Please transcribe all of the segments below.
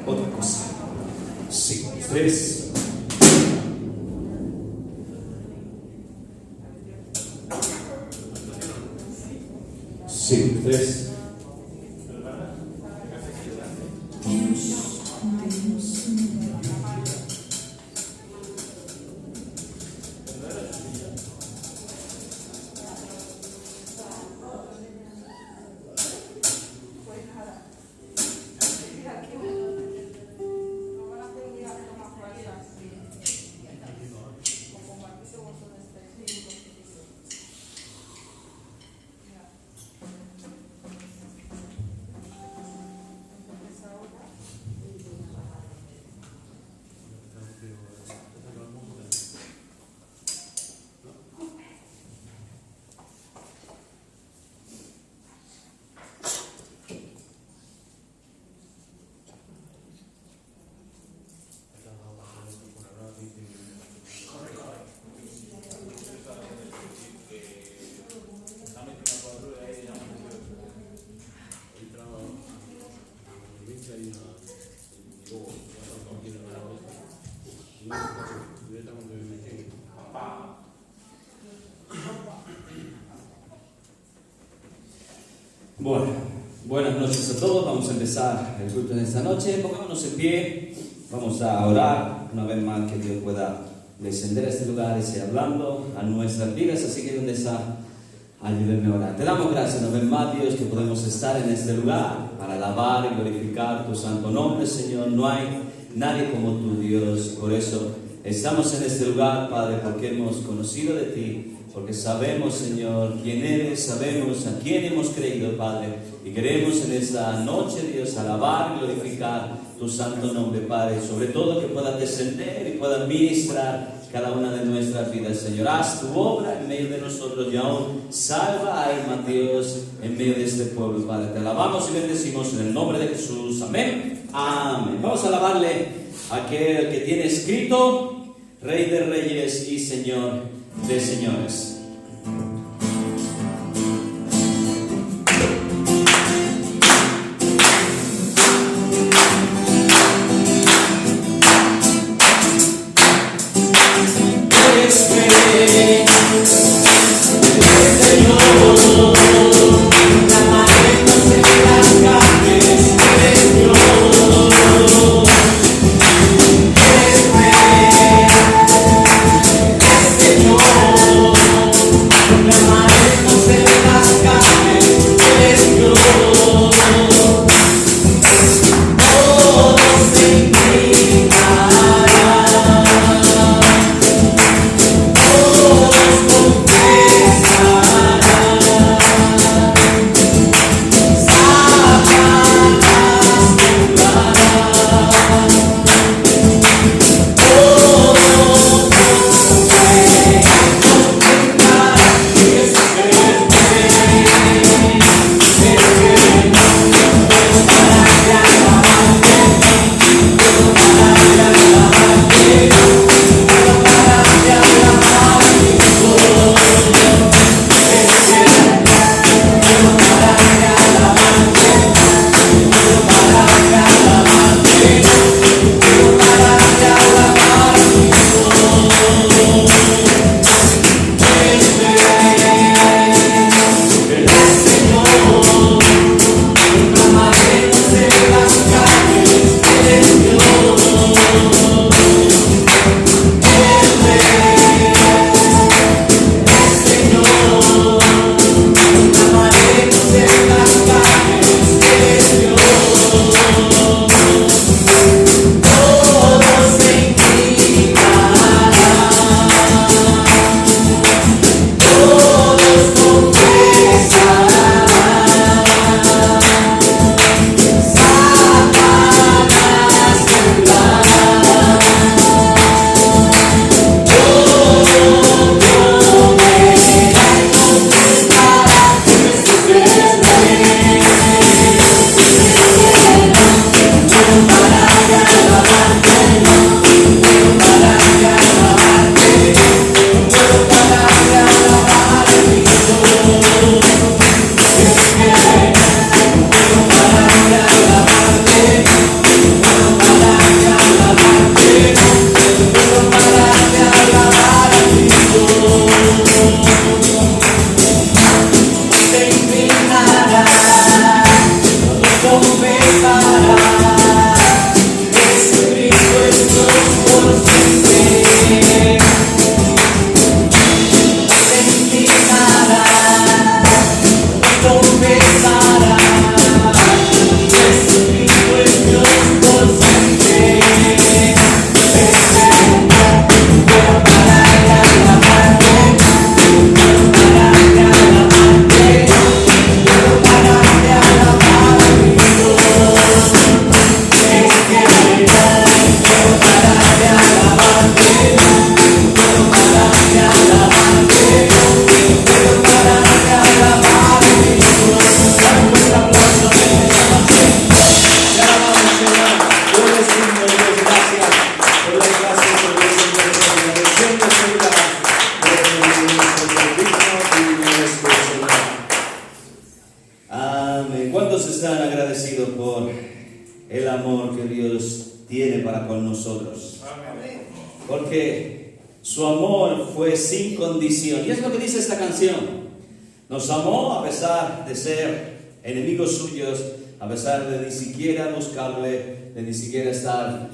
Otra cosa. 5, 3. Sí, 3. Bueno, buenas noches a todos. Vamos a empezar el culto de esta noche. Pongámonos en pie. Vamos a orar una vez más, que Dios pueda descender a este lugar y seguir hablando a nuestras vidas. Así que donde está, ayúdenme a orar. Te damos gracias una vez más, Dios, que podemos estar en este lugar para alabar y glorificar tu santo nombre, Señor. No hay nadie como tú, Dios. Por eso estamos en este lugar, Padre, porque hemos conocido de ti. Porque sabemos, Señor, quién eres, sabemos a quién hemos creído, Padre. Y queremos en esta noche, Dios, alabar y glorificar tu santo nombre, Padre. Sobre todo que puedas descender y puedas ministrar cada una de nuestras vidas, Señor. Haz tu obra en medio de nosotros y aún salva a alma, Dios, en medio de este pueblo, Padre. Te alabamos y bendecimos en el nombre de Jesús. Amén. Amén. Vamos a alabarle a aquel que tiene escrito, Rey de Reyes y Señor de señores. Señor. ¿Cuántos están agradecidos por el amor que Dios tiene para con nosotros? Porque su amor fue sin condición. Y es lo que dice esta canción. Nos amó a pesar de ser enemigos suyos, a pesar de ni siquiera buscarle, de ni siquiera estar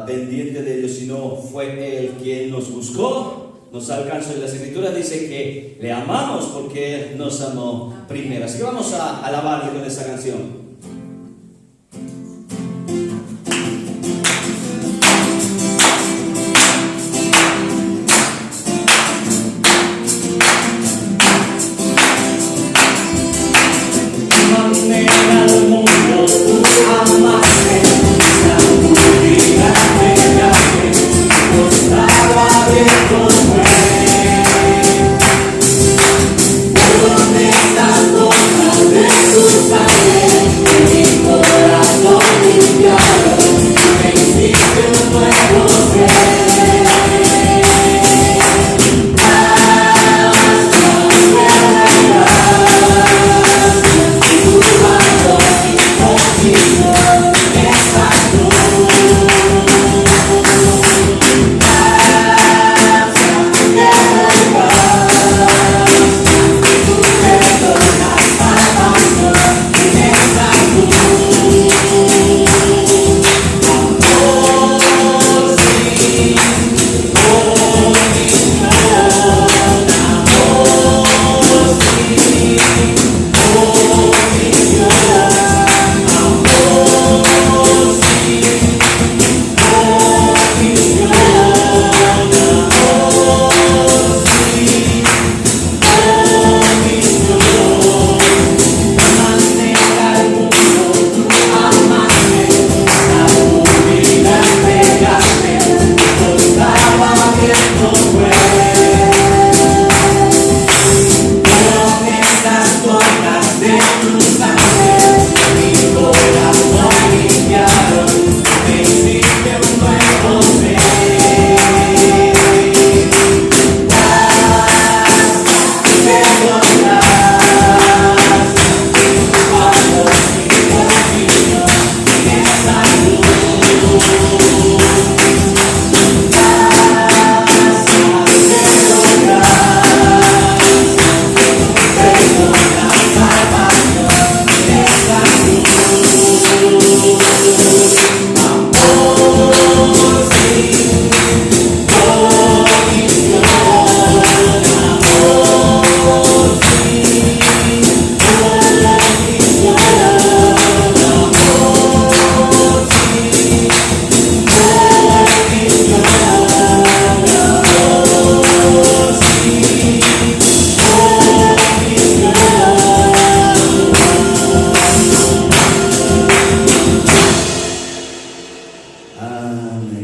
pendiente de ellos, sino fue Él quien nos buscó, nos alcanzó. Y la Escritura dice que le amamos porque Él nos amó primero. Así que vamos a alabarle con esta canción.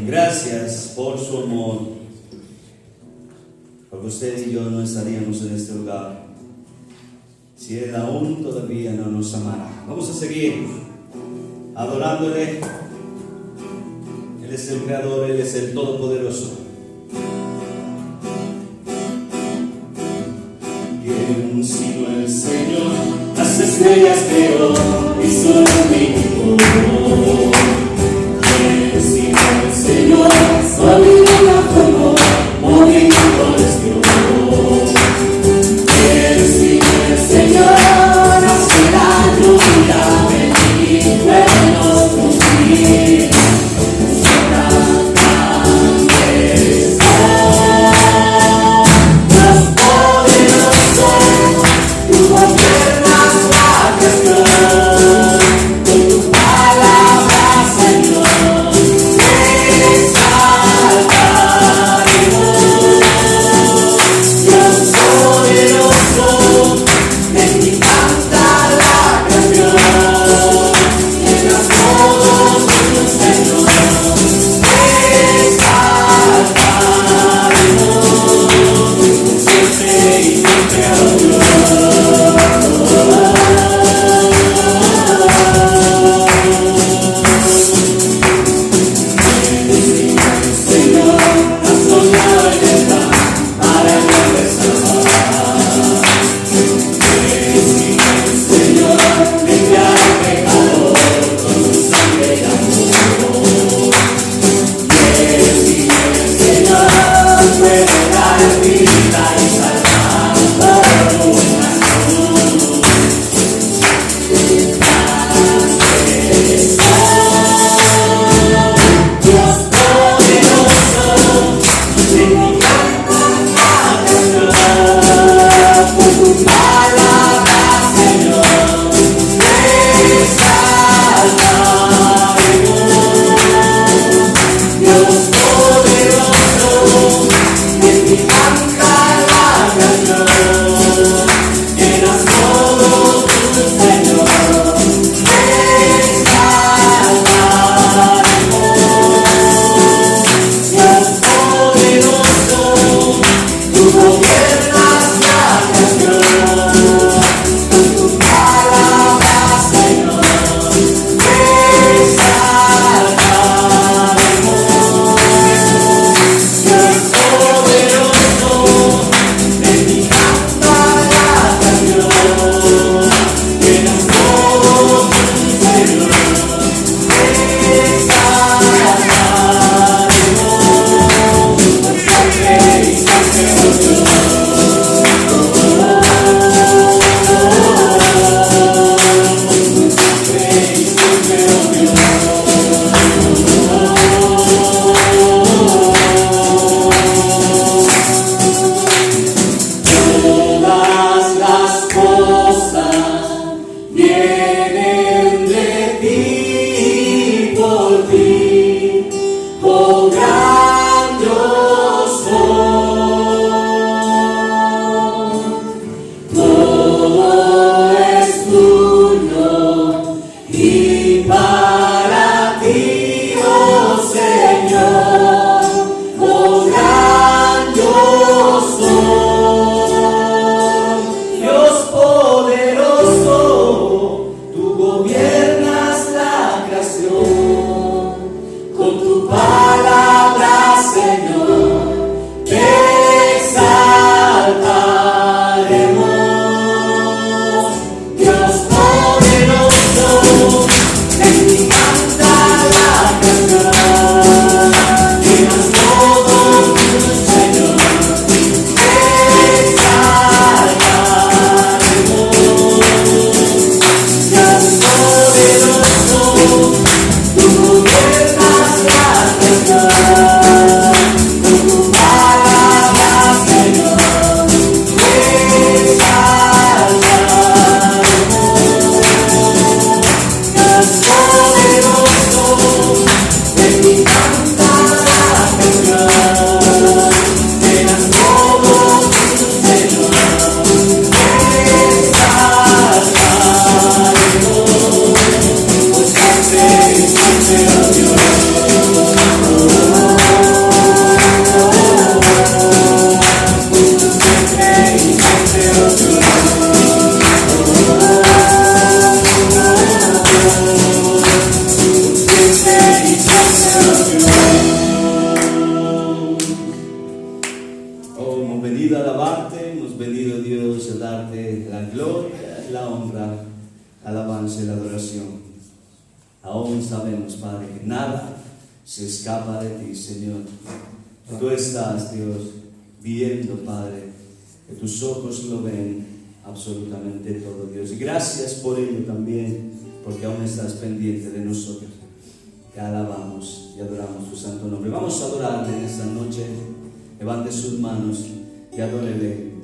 Gracias por su amor, porque usted y yo no estaríamos en este lugar si Él aún todavía no nos amara. Vamos a seguir adorándole. Él es el Creador, Él es el Todopoderoso. ¿Quién sino el Señor? Las estrellas creó y solo ninguno. ¿Quién sino el Señor? Su habilidad formó, movimiento les dio. ¿Quién sino el Señor? Hace la lluvia, bendito en los cumplidos. Los poderosos, tu gobiernas la la alabanza y la adoración. Aún sabemos, Padre, que nada se escapa de ti, Señor. Tú estás, Dios, viendo, Padre, que tus ojos lo ven absolutamente todo, Dios. Y gracias por ello también, porque aún estás pendiente de nosotros. Te alabamos y adoramos tu santo nombre. Vamos a adorarle en esta noche. Levante sus manos y adórele.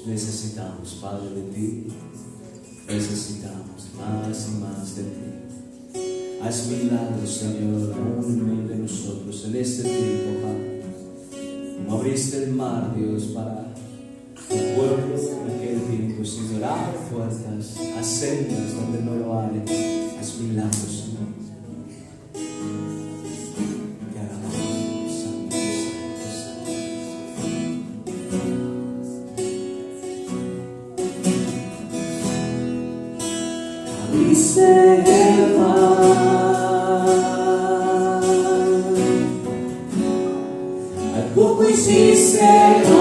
Necesitamos, Padre, de ti. Necesitamos más y más de ti. Haz milagros, Señor, aún en medio de nosotros en este tiempo, Padre. Como abriste el mar, Dios, para el pueblo en aquel tiempo, Señor, abre puertas, haz sendas donde no lo hay. Haz milagros, Señor. Te alabamos, Santo, Santo, Santo. abriste el mar, al poco hiciste andar.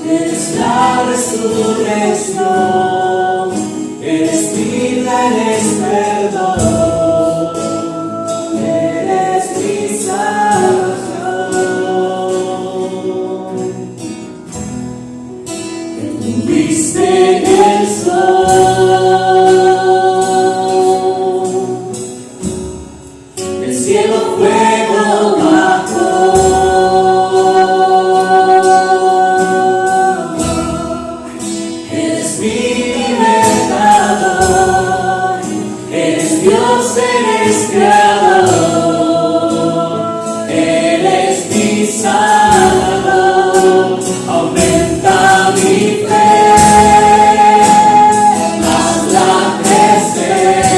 Eres la resurrección, eres vida, eres perdón, eres mi salvación. Que tuviste el sol, el cielo fuego bajó. Eres mi libertador, eres Dios, eres creador, eres mi salvador. Aumenta mi fe, hazla crecer.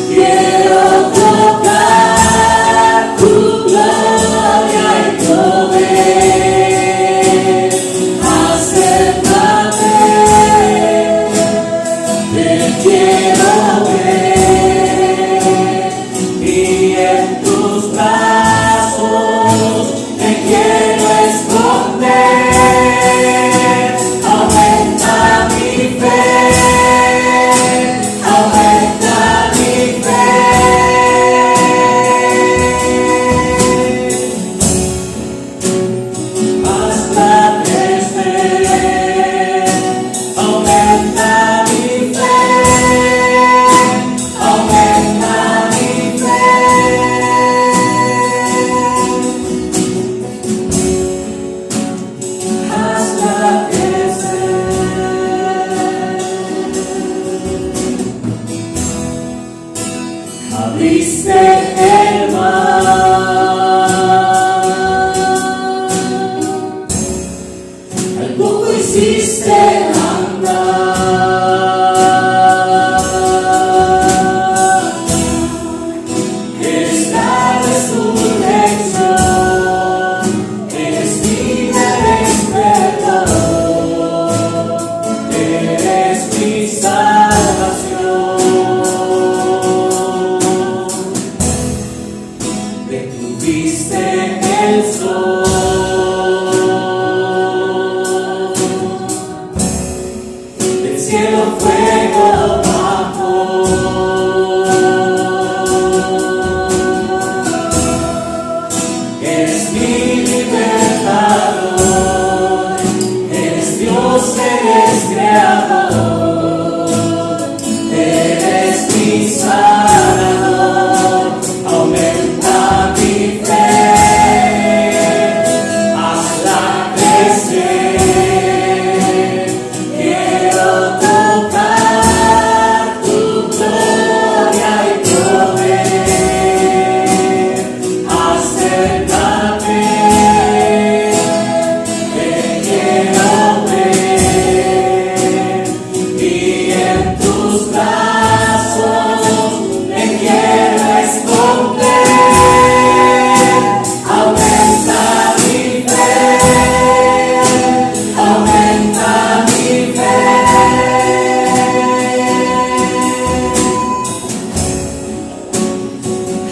Quiero tocar tu gloria y poder. Acércate, te quiero ver, y en tus brazos te quiero esconder. Aumenta mi fe, aumenta mi fe. Hazla crecer, aumenta mi fe, aumenta mi fe. Hazla crecer. Abriste el mar, al poco hiciste andar. Eres la resurrección, eres vida, eres perdón, eres mi salvación. Detuviste el sol, del cielo fuego bajó. Eres mi libertador, eres Dios, eres creador, eres mi salvador. Aumenta mi fe, hazla crecer. Quiero tocar tu gloria y poder. Acércate, te quiero ver, y en tus brazos te quiero esconder. Aumenta mi fe, aumenta mi fe.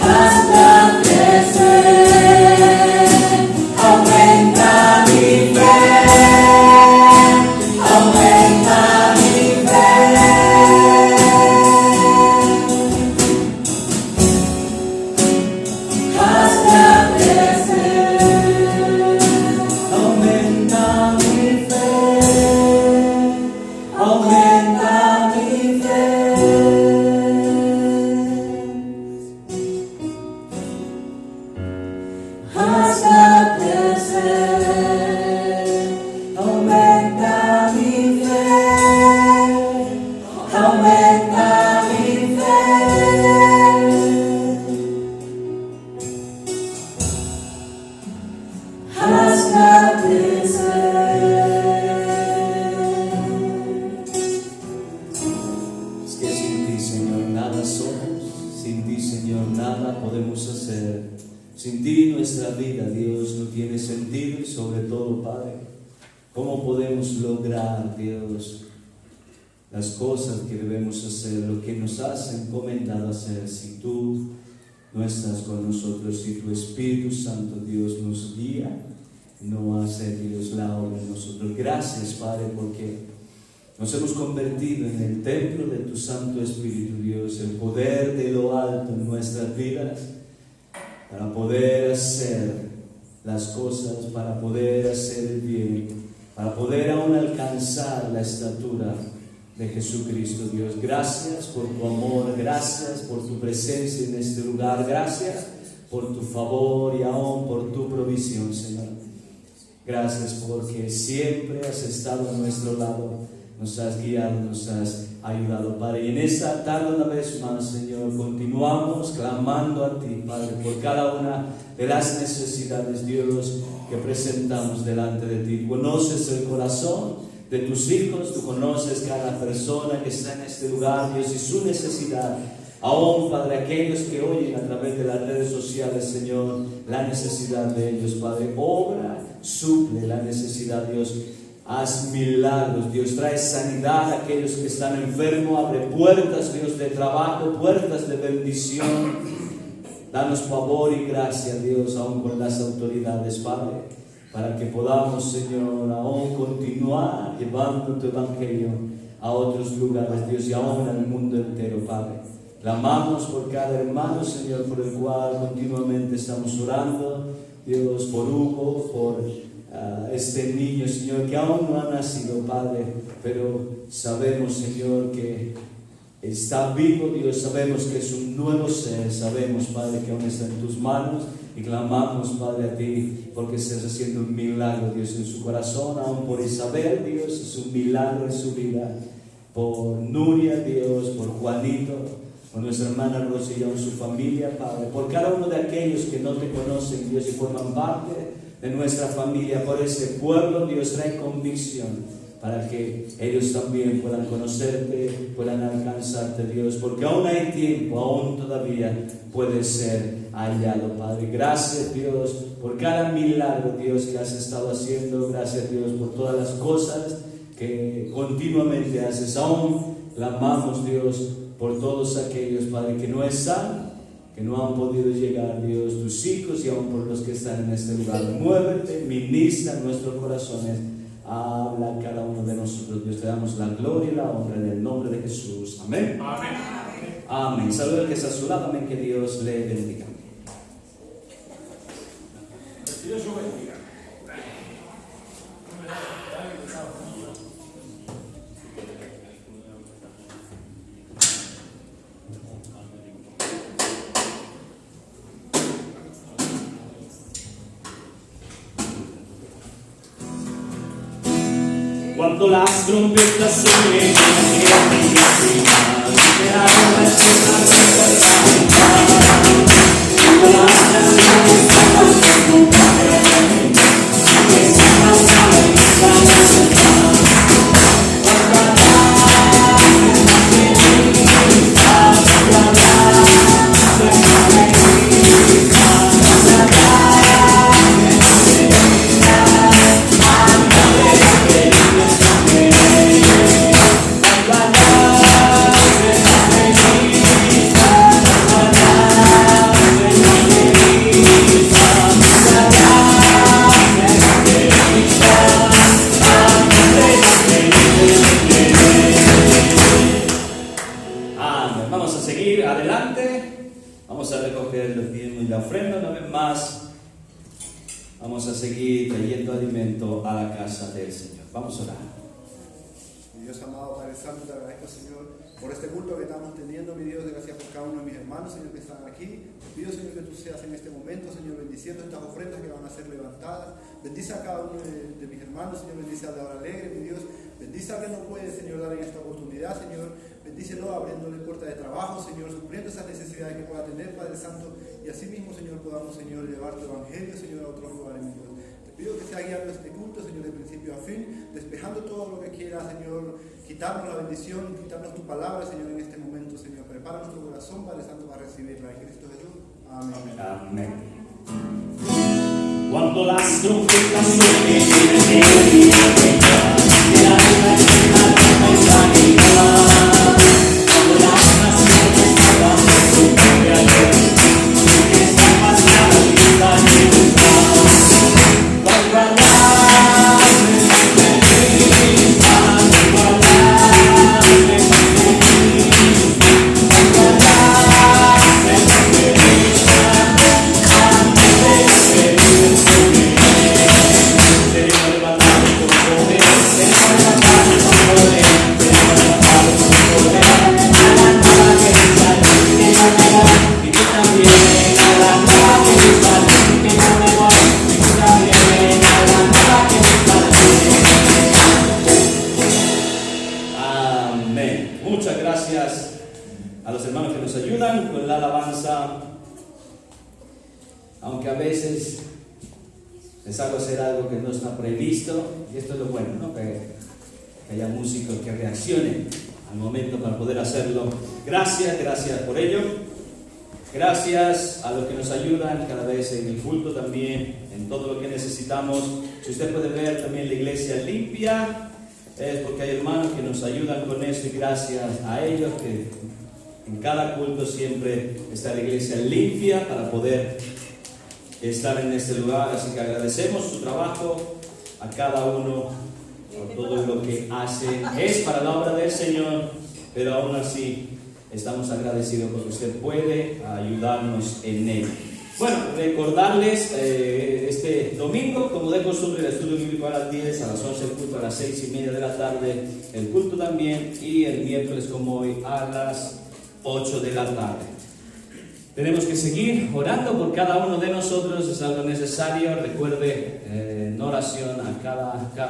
Hazla crecer, aumenta mi fe, aumenta mi fe. Hazla crecer, aumenta mi fe, aumenta mi fe. Hazla crecer, aumenta mi fe, aumenta mi fe. Hazla crecer. Es que sin ti, Señor, nada somos, sin ti, Señor, nada podemos hacer. Sin ti nuestra vida, Dios, no tiene sentido y sobre todo, Padre, ¿Cómo podemos lograr, Dios, las cosas que debemos hacer, lo que nos has encomendado hacer, si tú no estás con nosotros, si tu Espíritu Santo, Dios, nos guía, no hace, Dios, la obra en nosotros? Gracias, Padre, porque nos hemos convertido en el templo de tu Santo Espíritu, Dios, el poder de lo alto en nuestras vidas, para poder hacer las cosas, para poder hacer el bien, para poder aún alcanzar la estatura de Jesucristo, Dios. Gracias por tu amor, gracias por tu presencia en este lugar, gracias por tu favor y aún por tu provisión, Señor. Gracias porque siempre has estado a nuestro lado, nos has guiado, nos has ayudado, Padre. Y en esta tarde una vez más, Señor, continuamos clamando a ti, Padre, por cada una de las necesidades, Dios, que presentamos delante de ti. Conoces el corazón de tus hijos, tú conoces cada persona que está en este lugar, Dios, y su necesidad. Aún, Padre, aquellos que oyen a través de las redes sociales, Señor, la necesidad de ellos, Padre, obra, suple la necesidad, Dios. Haz milagros, Dios, trae sanidad a aquellos que están enfermos, abre puertas, Dios, de trabajo, puertas de bendición. Danos favor y gracia, Dios, aún con las autoridades, Padre, para que podamos, Señor, aún continuar llevando tu evangelio a otros lugares, Dios, y aún al mundo entero, Padre. Clamamos por cada hermano, Señor, por el cual continuamente estamos orando, Dios, por Hugo, por este niño, Señor, que aún no ha nacido, Padre, pero sabemos, Señor, que está vivo, Dios, sabemos que es un nuevo ser, sabemos, Padre, que aún está en tus manos, y clamamos, Padre, a ti, porque estás haciendo un milagro, Dios, en su corazón, aún por Isabel, Dios, es un milagro en su vida, por Nuria, Dios, por Juanito, por nuestra hermana Rosy y aún su familia, Padre, por cada uno de aquellos que no te conocen, Dios, y forman parte de nuestra familia, por ese pueblo, Dios, trae convicción para que ellos también puedan conocerte, puedan alcanzarte, Dios, porque aún hay tiempo, aún todavía puede ser hallado, Padre. Gracias, Dios, por cada milagro, Dios, que has estado haciendo. Gracias, Dios, por todas las cosas que continuamente haces. Aún clamamos, Dios, por todos aquellos, Padre, que no están, que no han podido llegar, Dios, tus hijos, y aún por los que están en este lugar. Muévete, ministra en nuestros corazones, habla a cada uno de nosotros, Dios. Te damos la gloria y la honra en el nombre de Jesús. Amén. Amén. Amén. Saluda al que está a su lado. Amén. Que Dios le bendiga. Dios lo bendiga. Cuando las trompetas suenen, Vamos a seguir trayendo alimento a la casa del Señor. Vamos a orar. Mi Dios amado, Padre Santo, te agradezco, Señor, por este culto que estamos teniendo. Mi Dios, gracias por cada uno de mis hermanos, Señor, que están aquí. Te pido, Señor, que tú seas en este momento, Señor, bendiciendo estas ofrendas que van a ser levantadas. Bendice a cada uno de mis hermanos, Señor, bendice a Laura Alegre, mi Dios. Bendice a quien no puede, Señor, dar en esta oportunidad, Señor. Bendícelo abriéndole puertas de trabajo, Señor, supliendo esas necesidades que pueda tener, Padre Santo. Y así mismo, Señor, podamos, Señor, llevar tu evangelio, Señor, a otros lugares, mi Dios. Te pido que sea guiando este culto, Señor, de principio a fin, despejando todo lo que quiera, Señor, quitarnos la bendición, quitarnos tu palabra, Señor, en este momento, Señor. Prepara nuestro corazón, Padre Santo, para recibirla. En Cristo Jesús. Amén. Amén. Cuando las trompetas suenen en el día de la humanidad, cuando las naciones todas se sumen de ayer, que está pasando la libertad, va igualdad, feliz, va igualdad, feliz, va igualdad, feliz, antes de ser seremos levantados con poder, seremos levantados con poder, seremos levantados con poder, a la nueva Jerusalén que yo me voy, y tú también, a la nueva Jerusalén que yo me voy, y tú también, a la nueva Jerusalén. Amén. Muchas gracias a los hermanos que nos ayudan con la alabanza, aunque a veces les hago hacer algo que no está previsto, y esto es lo bueno, ¿no? Que haya músicos que reaccionen al momento para poder hacerlo. Gracias por ello. Gracias a los que nos ayudan cada vez en el culto también, en todo lo que necesitamos. Si usted puede ver también la iglesia limpia, es porque hay hermanos que nos ayudan con eso, y gracias a ellos que en cada culto siempre está la iglesia limpia para poder estar en este lugar. Así que agradecemos su trabajo a cada uno por todo lo que hace. Es para la obra del Señor, pero aún así estamos agradecidos porque usted puede ayudarnos en él. Bueno, recordarles este domingo, como de costumbre, el estudio bíblico a las 10, a las 11 el culto, a las 6:30 de la tarde el culto también, y el miércoles como hoy a las 8 de la tarde. Tenemos que seguir orando por cada uno de nosotros, es algo necesario. Recuerde en oración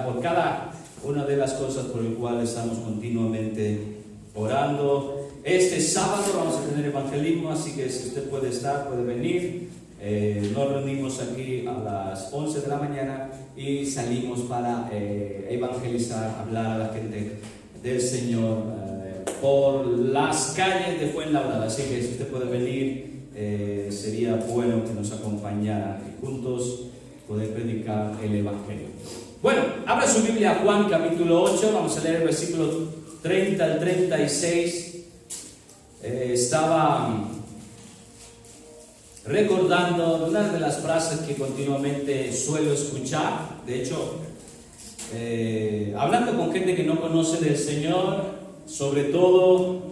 por cada una de las cosas por las cuales estamos continuamente orando. Este sábado vamos a tener evangelismo, así que si usted puede estar, puede venir. Nos reunimos aquí a las 11 de la mañana y salimos para evangelizar, hablar a la gente del Señor por las calles de Fuenlabrada. Así que si usted puede venir, sería bueno que nos acompañara y juntos poder predicar el Evangelio. Bueno, abra su Biblia a Juan capítulo 8, vamos a leer el versículo 30 al 36. Estaba recordando una de las frases que continuamente suelo escuchar. De hecho, hablando con gente que no conoce del Señor, sobre todo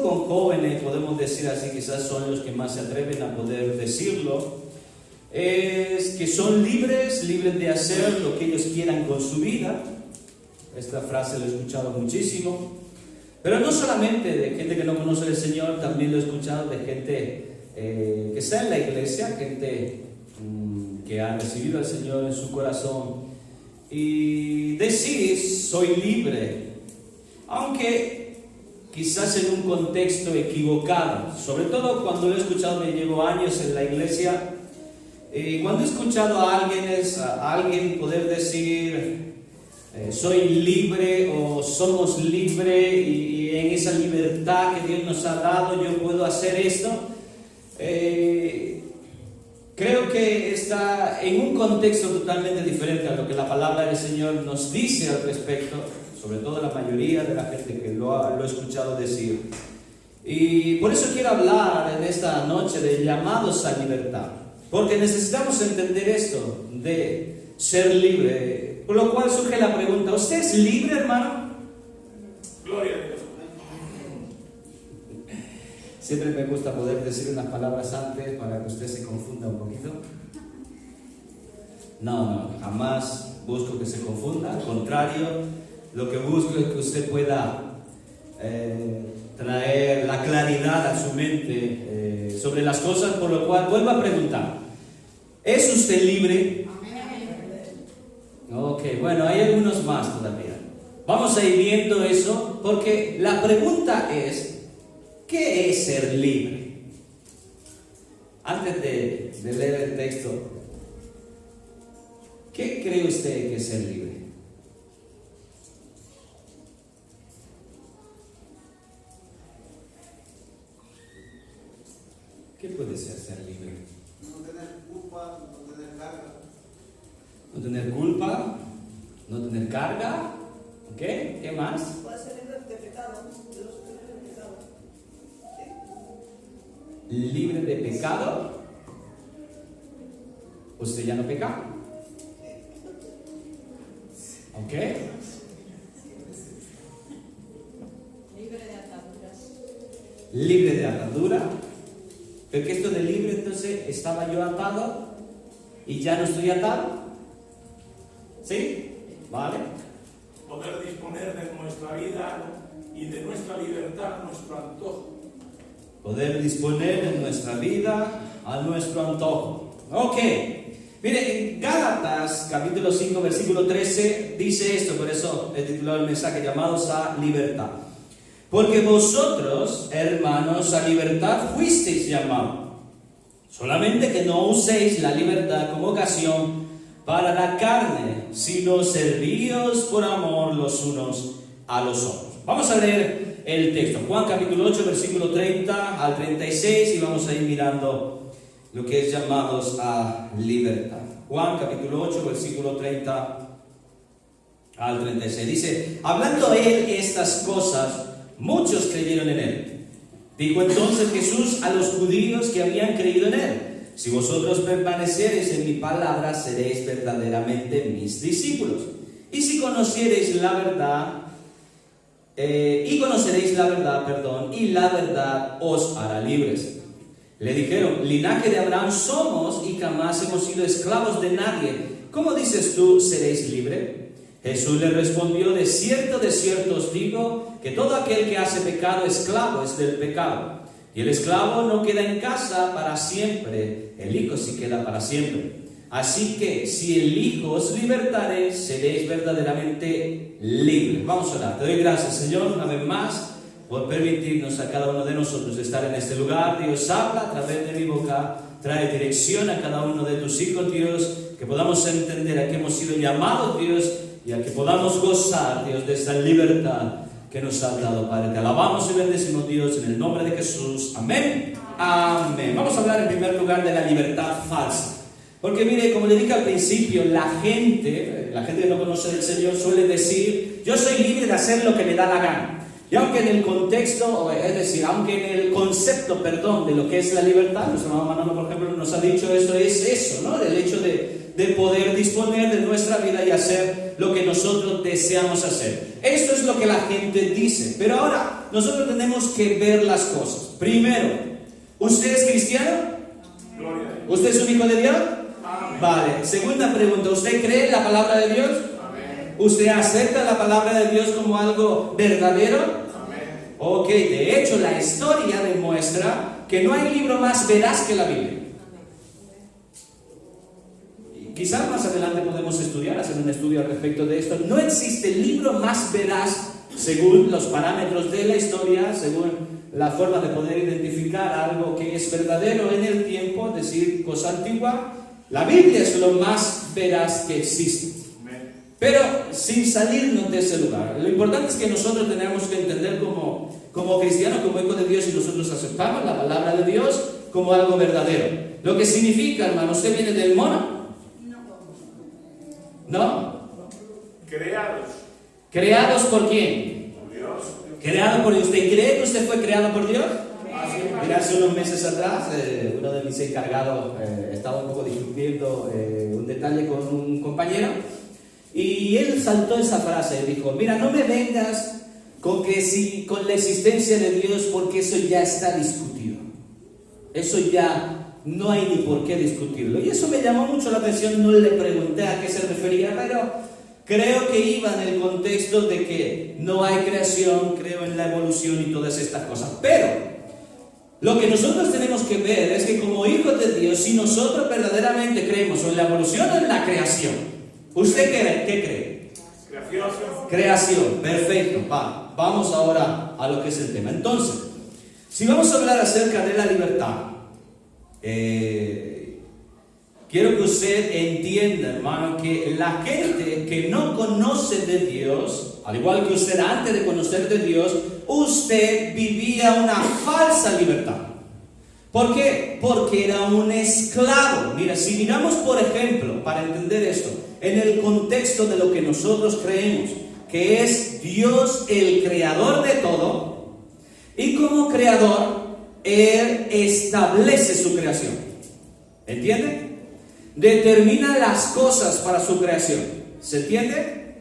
con jóvenes, podemos decir así, quizás son los que más se atreven a poder decirlo, es que son libres de hacer lo que ellos quieran con su vida. Esta frase la he escuchado muchísimo, pero no solamente de gente que no conoce al Señor, también lo he escuchado de gente que está en la iglesia, gente que ha recibido al Señor en su corazón, y decir soy libre, aunque quizás en un contexto equivocado. Sobre todo cuando lo he escuchado, me llevo años en la iglesia, cuando he escuchado a alguien poder decir soy libre o somos libres, y en esa libertad que Dios nos ha dado yo puedo hacer esto, creo que está en un contexto totalmente diferente a lo que la palabra del Señor nos dice al respecto, sobre todo la mayoría de la gente que lo ha escuchado decir. Y por eso quiero hablar en esta noche de llamados a libertad, porque necesitamos entender esto de ser libre, por lo cual surge la pregunta: ¿usted es libre, hermano? Gloria a Dios. Siempre me gusta poder decir unas palabras antes para que usted se confunda un poquito. No, jamás busco que se confunda, al contrario, lo que busco es que usted pueda traer la claridad a su mente sobre las cosas, por lo cual vuelvo a preguntar: ¿es usted libre? Ok, bueno, hay algunos más todavía. Vamos a ir viendo eso, porque la pregunta es: ¿qué es ser libre? Antes de leer el texto, ¿qué cree usted que es ser libre? ¿Qué puede ser libre? No tener no tener culpa, no tener carga. ¿Ok? ¿Qué más? Puede ser libre de pecado, de los libres de pecado. ¿Sí? Libre de pecado. Usted ya no peca. ¿Ok? Libre de ataduras. Libre de atadura. Pero que esto de libre, entonces, estaba yo atado y ya no estoy atado. ¿Sí? ¿Vale? Poder disponer de nuestra vida y de nuestra libertad a nuestro antojo. Poder disponer de nuestra vida a nuestro antojo. Ok. Mire, en Gálatas, capítulo 5, versículo 13, dice esto, por eso he titulado el mensaje, llamados a libertad. Porque vosotros, hermanos, a libertad fuisteis llamados. Solamente que no uséis la libertad como ocasión para la carne, sino servíos por amor los unos a los otros. Vamos a leer el texto. Juan capítulo 8, versículo 30 al 36, y vamos a ir mirando lo que es llamados a libertad. Juan capítulo 8, versículo 30 al 36. Dice, hablando él estas cosas, muchos creyeron en él. Dijo entonces Jesús a los judíos que habían creído en él, si vosotros permaneciereis en mi palabra, seréis verdaderamente mis discípulos. Y si conociereis la verdad, conoceréis la verdad, y la verdad os hará libres. Le dijeron, linaje de Abraham somos y jamás hemos sido esclavos de nadie. ¿Cómo dices tú, seréis libres? Jesús le respondió, de cierto os digo, que todo aquel que hace pecado, esclavo es del pecado. Y el esclavo no queda en casa para siempre, el Hijo sí queda para siempre. Así que, si el Hijo os libertare, seréis verdaderamente libres. Vamos a orar. Te doy gracias, Señor, una vez más, por permitirnos a cada uno de nosotros estar en este lugar. Dios, habla a través de mi boca, trae dirección a cada uno de tus hijos, Dios, que podamos entender a que hemos sido llamados, Dios, y a que podamos gozar, Dios, de esta libertad que nos has dado, Padre. Te alabamos y bendecimos, Dios, en el nombre de Jesús. Amén. Amén. Vamos a hablar en primer lugar de la libertad falsa. Porque mire, como le dije al principio, la gente que no conoce del Señor suele decir, yo soy libre de hacer lo que me da la gana. Y aunque en el contexto, es decir, aunque en el concepto, de lo que es la libertad, nuestro hermano Manolo, por ejemplo, nos ha dicho eso, es eso, ¿no? El hecho de poder disponer de nuestra vida y hacer lo que nosotros deseamos hacer. Esto es lo que la gente dice. Pero ahora, nosotros tenemos que ver las cosas. Primero, ¿usted es cristiano? Gloria a Dios. ¿Usted es un hijo de Dios? Amén. Vale. Segunda pregunta, ¿usted cree en la palabra de Dios? Amén. ¿Usted acepta la palabra de Dios como algo verdadero? Amén. Ok, de hecho la historia demuestra que no hay libro más veraz que la Biblia. Y quizás más adelante podemos hacer un estudio al respecto de esto. No existe libro más veraz según los parámetros de la historia, según la forma de poder identificar algo que es verdadero en el tiempo, es decir, cosa antigua. La Biblia es lo más veraz que existe. Pero sin salirnos de ese lugar. Lo importante es que nosotros tenemos que entender como cristianos, como hijos de Dios, y nosotros aceptamos la palabra de Dios como algo verdadero. Lo que significa, hermano, ¿usted viene del mono? ¿No? Creados ¿Creados por quién? por Dios. ¿Creado por Dios? ¿Usted cree que usted fue creado por Dios? Así es. Mira, hace unos meses atrás, uno de mis encargados estaba un poco discutiendo un detalle con un compañero. Y él saltó esa frase y dijo, mira, no me vengas con la existencia de Dios, porque eso ya está discutido. Eso ya no hay ni por qué discutirlo. Y eso me llamó mucho la atención, no le pregunté a qué se refería, pero creo que iba en el contexto de que no hay creación, creo en la evolución y todas estas cosas. Pero lo que nosotros tenemos que ver es que como hijos de Dios, si nosotros verdaderamente creemos o en la evolución o en la creación, ¿usted qué cree? Creación. Creación, perfecto. Vamos ahora a lo que es el tema. Entonces, si vamos a hablar acerca de la libertad, quiero que usted entienda, hermano, que la gente que no conoce de Dios, al igual que usted antes de conocer de Dios, usted vivía una falsa libertad. ¿Por qué? Porque era un esclavo. Mira, si miramos, por ejemplo, para entender esto, en el contexto de lo que nosotros creemos, que es Dios el creador de todo, y como creador, Él establece su creación. ¿Entiende? Determina las cosas para su creación. ¿Se entiende?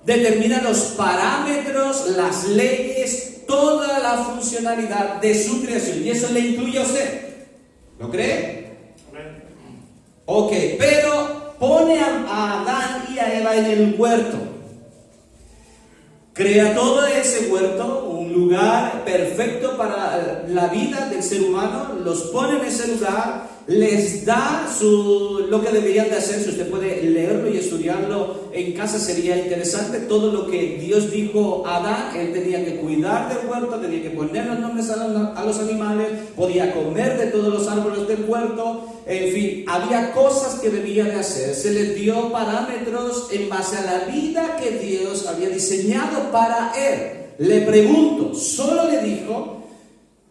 Determina los parámetros, las leyes, toda la funcionalidad de su creación. Y eso le incluye a usted. ¿Lo cree? Ok, pero pone a Adán y a Eva en el huerto. Crea todo ese huerto, un lugar perfecto para la vida del ser humano, los pone en ese lugar, les da lo que deberían de hacer. Si usted puede leerlo y estudiarlo en casa sería interesante. Todo lo que Dios dijo a Adán, él tenía que cuidar del huerto, tenía que poner los nombres a los animales, podía comer de todos los árboles del huerto, en fin, había cosas que debía de hacer. Se les dio parámetros en base a la vida que Dios había diseñado para él. Le pregunto, solo le dijo,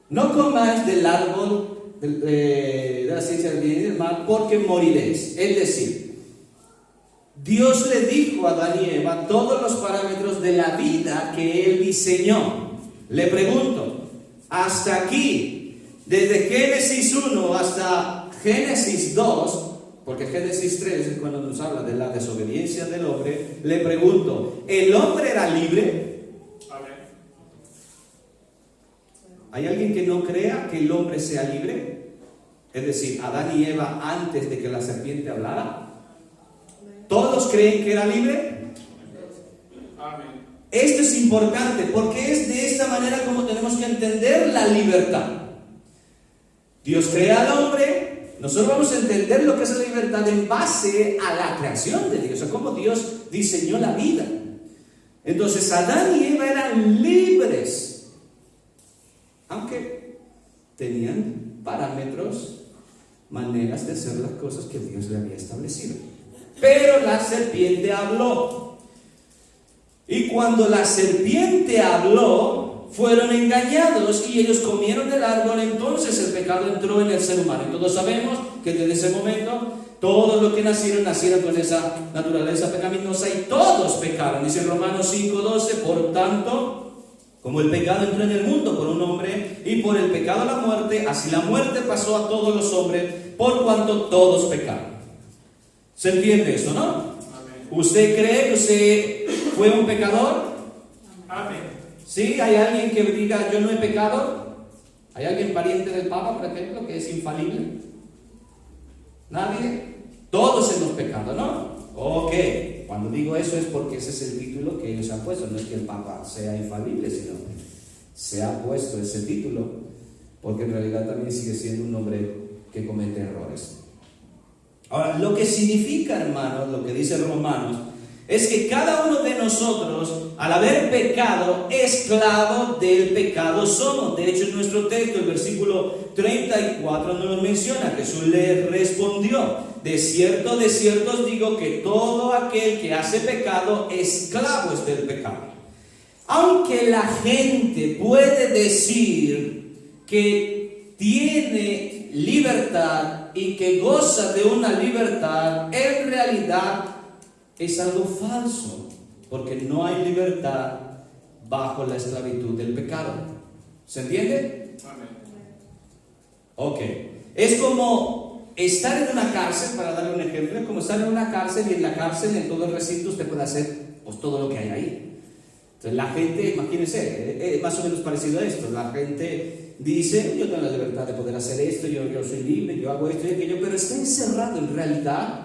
no comáis del árbol de la ciencia del bien y del mal, porque moriréis. Es decir, Dios le dijo a Adán y Eva todos los parámetros de la vida que Él diseñó. Le pregunto, hasta aquí, desde Génesis 1 hasta Génesis 2, porque Génesis 3 es cuando nos habla de la desobediencia del hombre, le pregunto, ¿el hombre era libre? ¿Hay alguien que no crea que el hombre sea libre? Es decir, Adán y Eva antes de que la serpiente hablara. ¿Todos creen que era libre? Amén. Esto es importante porque es de esta manera como tenemos que entender la libertad. Dios crea al hombre, nosotros vamos a entender lo que es la libertad en base a la creación de Dios, a cómo Dios diseñó la vida. Entonces Adán y Eva eran libres, aunque tenían parámetros, maneras de hacer las cosas que Dios le había establecido. Pero la serpiente habló. Y cuando la serpiente habló, fueron engañados y ellos comieron del árbol. Entonces el pecado entró en el ser humano. Y todos sabemos que desde ese momento todos los que nacieron con esa naturaleza pecaminosa y todos pecaron. Dice Romanos 5:12, por tanto, como el pecado entró en el mundo por un hombre y por el pecado la muerte, así la muerte pasó a todos los hombres por cuanto todos pecaron. ¿Se entiende eso, no? Amén. ¿Usted cree que usted fue un pecador? Amén. ¿Sí? ¿Hay alguien que diga yo no he pecado? ¿Hay alguien pariente del Papa, por ejemplo, que es infalible? ¿Nadie? Todos hemos pecado, ¿no? Ok. Cuando digo eso es porque ese es el título que ellos han puesto. No es que el Papa sea infalible, sino se ha puesto ese título porque en realidad también sigue siendo un hombre que comete errores. Ahora, lo que significa, hermanos, lo que dice Romanos, es que cada uno de nosotros, al haber pecado, esclavo del pecado somos. De hecho, en nuestro texto, el versículo 34 nos menciona, Jesús le respondió, de cierto os digo que todo aquel que hace pecado, esclavo es del pecado. Aunque la gente puede decir que tiene libertad y que goza de una libertad, en realidad es algo falso, porque no hay libertad bajo la esclavitud del pecado. ¿Se entiende? Amén. Ok. Es como estar en una cárcel, para darle un ejemplo, es como estar en una cárcel y en la cárcel, en todo el recinto, usted puede hacer pues, todo lo que hay ahí. Entonces la gente, imagínense, es más o menos parecido a esto. La gente dice, yo tengo la libertad de poder hacer esto, yo soy libre, yo hago esto y aquello, pero está encerrado en realidad.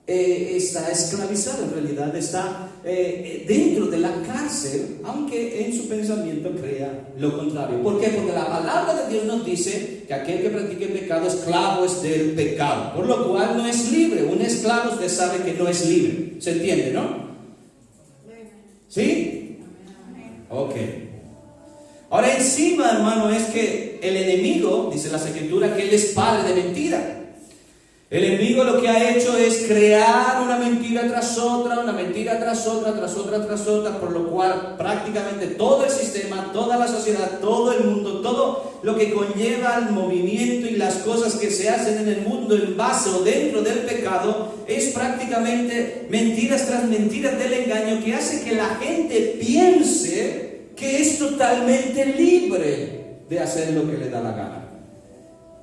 Está esclavizado, en realidad está dentro de la cárcel, aunque en su pensamiento crea lo contrario. ¿Por qué? Porque la palabra de Dios nos dice que aquel que practique el pecado, esclavo es del pecado, por lo cual no es libre. Un esclavo, usted sabe que no es libre. ¿Se entiende, no? ¿Sí? Ok. Ahora encima, hermano, es que el enemigo, dice la Escritura, que él es padre de mentira. El enemigo lo que ha hecho es crear una mentira tras otra, una mentira tras otra, tras otra, tras otra, por lo cual prácticamente todo el sistema, toda la sociedad, todo el mundo, todo lo que conlleva el movimiento y las cosas que se hacen en el mundo en base o dentro del pecado es prácticamente mentiras tras mentiras del engaño que hace que la gente piense que es totalmente libre de hacer lo que le da la gana,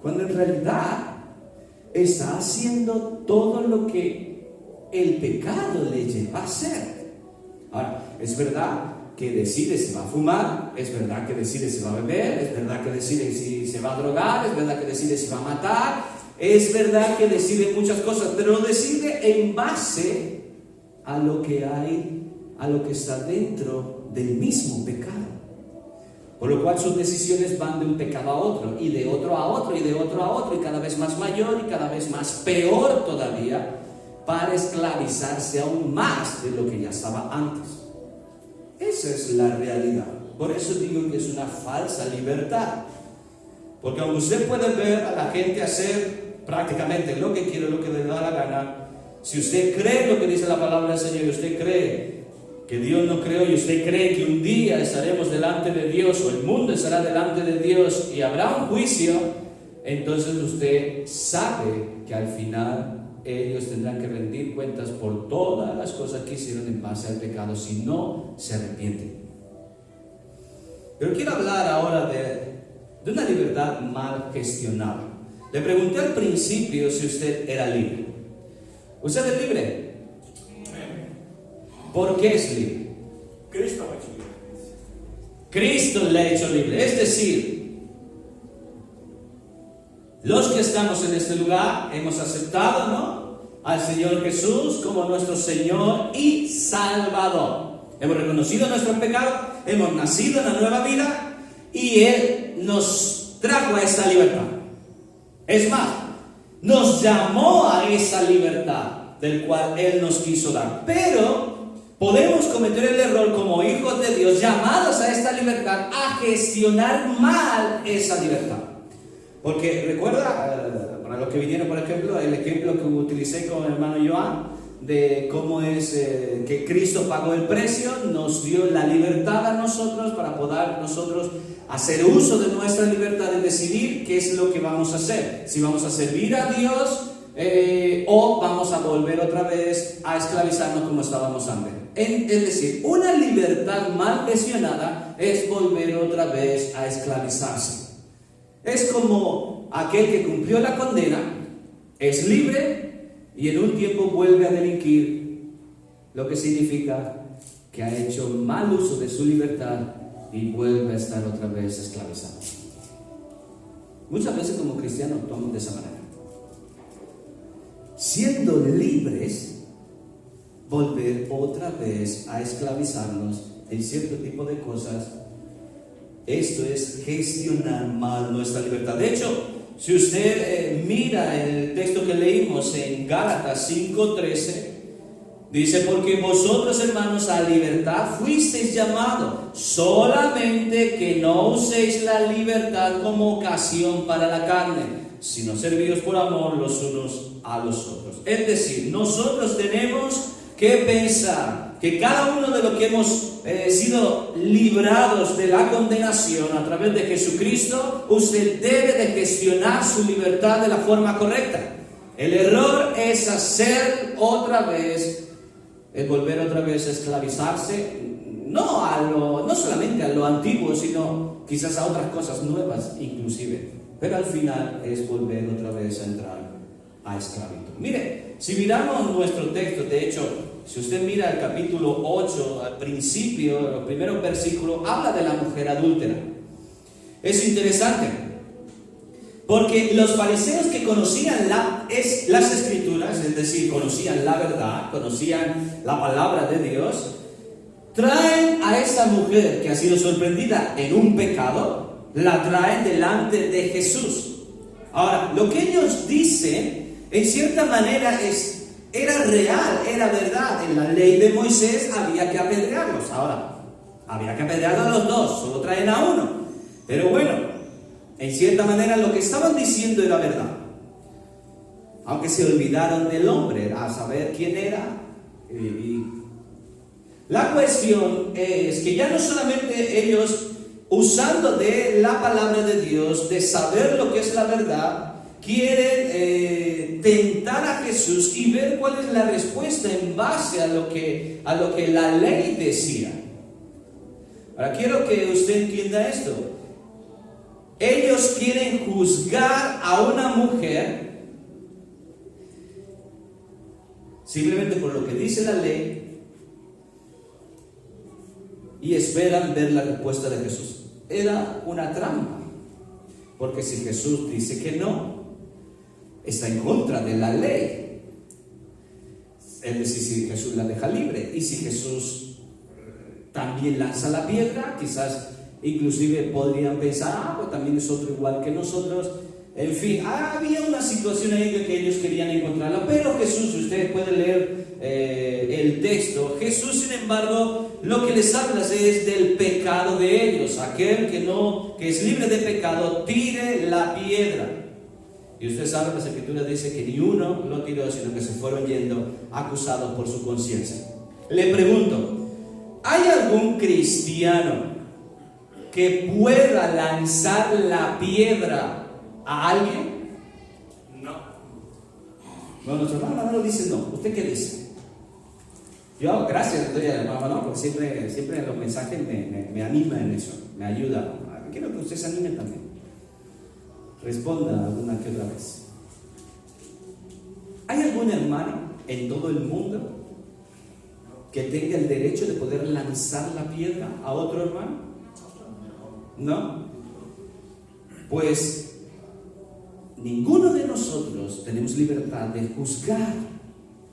cuando en realidad está haciendo todo lo que el pecado le lleva a hacer. Ahora, es verdad que decide si va a fumar, es verdad que decide si va a beber, es verdad que decide si se va a drogar, es verdad que decide si va a matar, es verdad que decide muchas cosas, pero lo decide en base a lo que hay, a lo que está dentro del mismo pecado. Por lo cual sus decisiones van de un pecado a otro, y de otro a otro, y de otro a otro, y cada vez más mayor, y cada vez más peor todavía, para esclavizarse aún más de lo que ya estaba antes. Esa es la realidad. Por eso digo que es una falsa libertad. Porque aunque usted puede ver a la gente hacer prácticamente lo que quiere, lo que le da la gana, si usted cree lo que dice la palabra del Señor, y usted cree que Dios no creó, y usted cree que un día estaremos delante de Dios, o el mundo estará delante de Dios y habrá un juicio, entonces usted sabe que al final ellos tendrán que rendir cuentas por todas las cosas que hicieron en base al pecado si no se arrepienten. Pero quiero hablar ahora de una libertad mal gestionada. Le pregunté al principio si usted era libre. ¿Usted es libre? ¿Por qué es libre? Cristo lo ha hecho libre. Cristo le ha hecho libre. Es decir, los que estamos en este lugar hemos aceptado, ¿no?, al Señor Jesús como nuestro Señor y Salvador. Hemos reconocido nuestro pecado, hemos nacido en la nueva vida y Él nos trajo a esa libertad. Es más, nos llamó a esa libertad del cual Él nos quiso dar. Pero podemos cometer el error como hijos de Dios, llamados a esta libertad, a gestionar mal esa libertad. Porque recuerda, para los que vinieron, por ejemplo, el ejemplo que utilicé con el hermano Joan, de cómo es que Cristo pagó el precio, nos dio la libertad a nosotros para poder nosotros hacer uso de nuestra libertad de decidir qué es lo que vamos a hacer. Si vamos a servir a Dios o vamos a volver otra vez a esclavizarnos como estábamos antes. Es decir, una libertad mal gestionada es volver otra vez a esclavizarse. Es como aquel que cumplió la condena, es libre y en un tiempo vuelve a delinquir, lo que significa que ha hecho mal uso de su libertad y vuelve a estar otra vez esclavizado. Muchas veces como cristianos actuamos de esa manera. Siendo libres, volver otra vez a esclavizarnos en cierto tipo de cosas. Esto es gestionar mal nuestra libertad. De hecho, si usted mira el texto que leímos en Gálatas 5:13, dice: porque vosotros, hermanos, a libertad fuisteis llamados, solamente que no uséis la libertad como ocasión para la carne, sino servíos por amor los unos a los otros. Es decir, nosotros tenemos que pensar que cada uno de los que hemos sido librados de la condenación a través de Jesucristo, usted debe de gestionar su libertad de la forma correcta. El error es hacer otra vez, es volver otra vez a esclavizarse, no solamente a lo antiguo, sino quizás a otras cosas nuevas inclusive, pero al final es volver otra vez a entrar a esclavitud. Mire, si miramos nuestro texto, de hecho, si usted mira el capítulo 8, al principio, los primeros versículos, habla de la mujer adúltera. Es interesante, porque los fariseos que conocían las escrituras, es decir, conocían la verdad, conocían la palabra de Dios, traen a esta mujer que ha sido sorprendida en un pecado, la traen delante de Jesús. Ahora, lo que ellos dicen, en cierta manera, era real, era verdad. En la ley de Moisés había que apedrearlos. Ahora, había que apedrearlos a los dos, solo traen a uno. Pero bueno, en cierta manera lo que estaban diciendo era verdad. aunque se olvidaron del hombre, a saber quién era. La cuestión es que ya no solamente ellos, usando de la palabra de Dios, de saber lo que es la verdad, quieren tentar a Jesús y ver cuál es la respuesta en base a lo que la ley decía. Ahora quiero que usted entienda esto. Ellos quieren juzgar a una mujer simplemente por lo que dice la ley y esperan ver la respuesta de Jesús. Era una trampa, porque si Jesús dice que no, está en contra de la ley. Es decir, si Jesús la deja libre, y si Jesús también lanza la piedra, quizás inclusive podrían pensar, pues también es otro igual que nosotros. En fin, había una situación ahí de que ellos querían encontrarla, pero Jesús, ustedes pueden leer el texto. Jesús, sin embargo, lo que les habla es del pecado de ellos. Aquel que es libre de pecado, tire la piedra. Y usted sabe, las Escrituras dice que ni uno lo tiró, sino que se fueron yendo acusados por su conciencia. Le pregunto, ¿hay algún cristiano que pueda lanzar la piedra a alguien? No. No, nuestro hermano no dice no. ¿Usted qué dice? Yo, gracias, le doy a la hermano, no, porque siempre en los mensajes me anima en eso, me ayuda. Quiero que usted se anime también. Responda alguna que otra vez. ¿Hay algún hermano en todo el mundo que tenga el derecho de poder lanzar la piedra a otro hermano? ¿No? Pues ninguno de nosotros tenemos libertad de juzgar.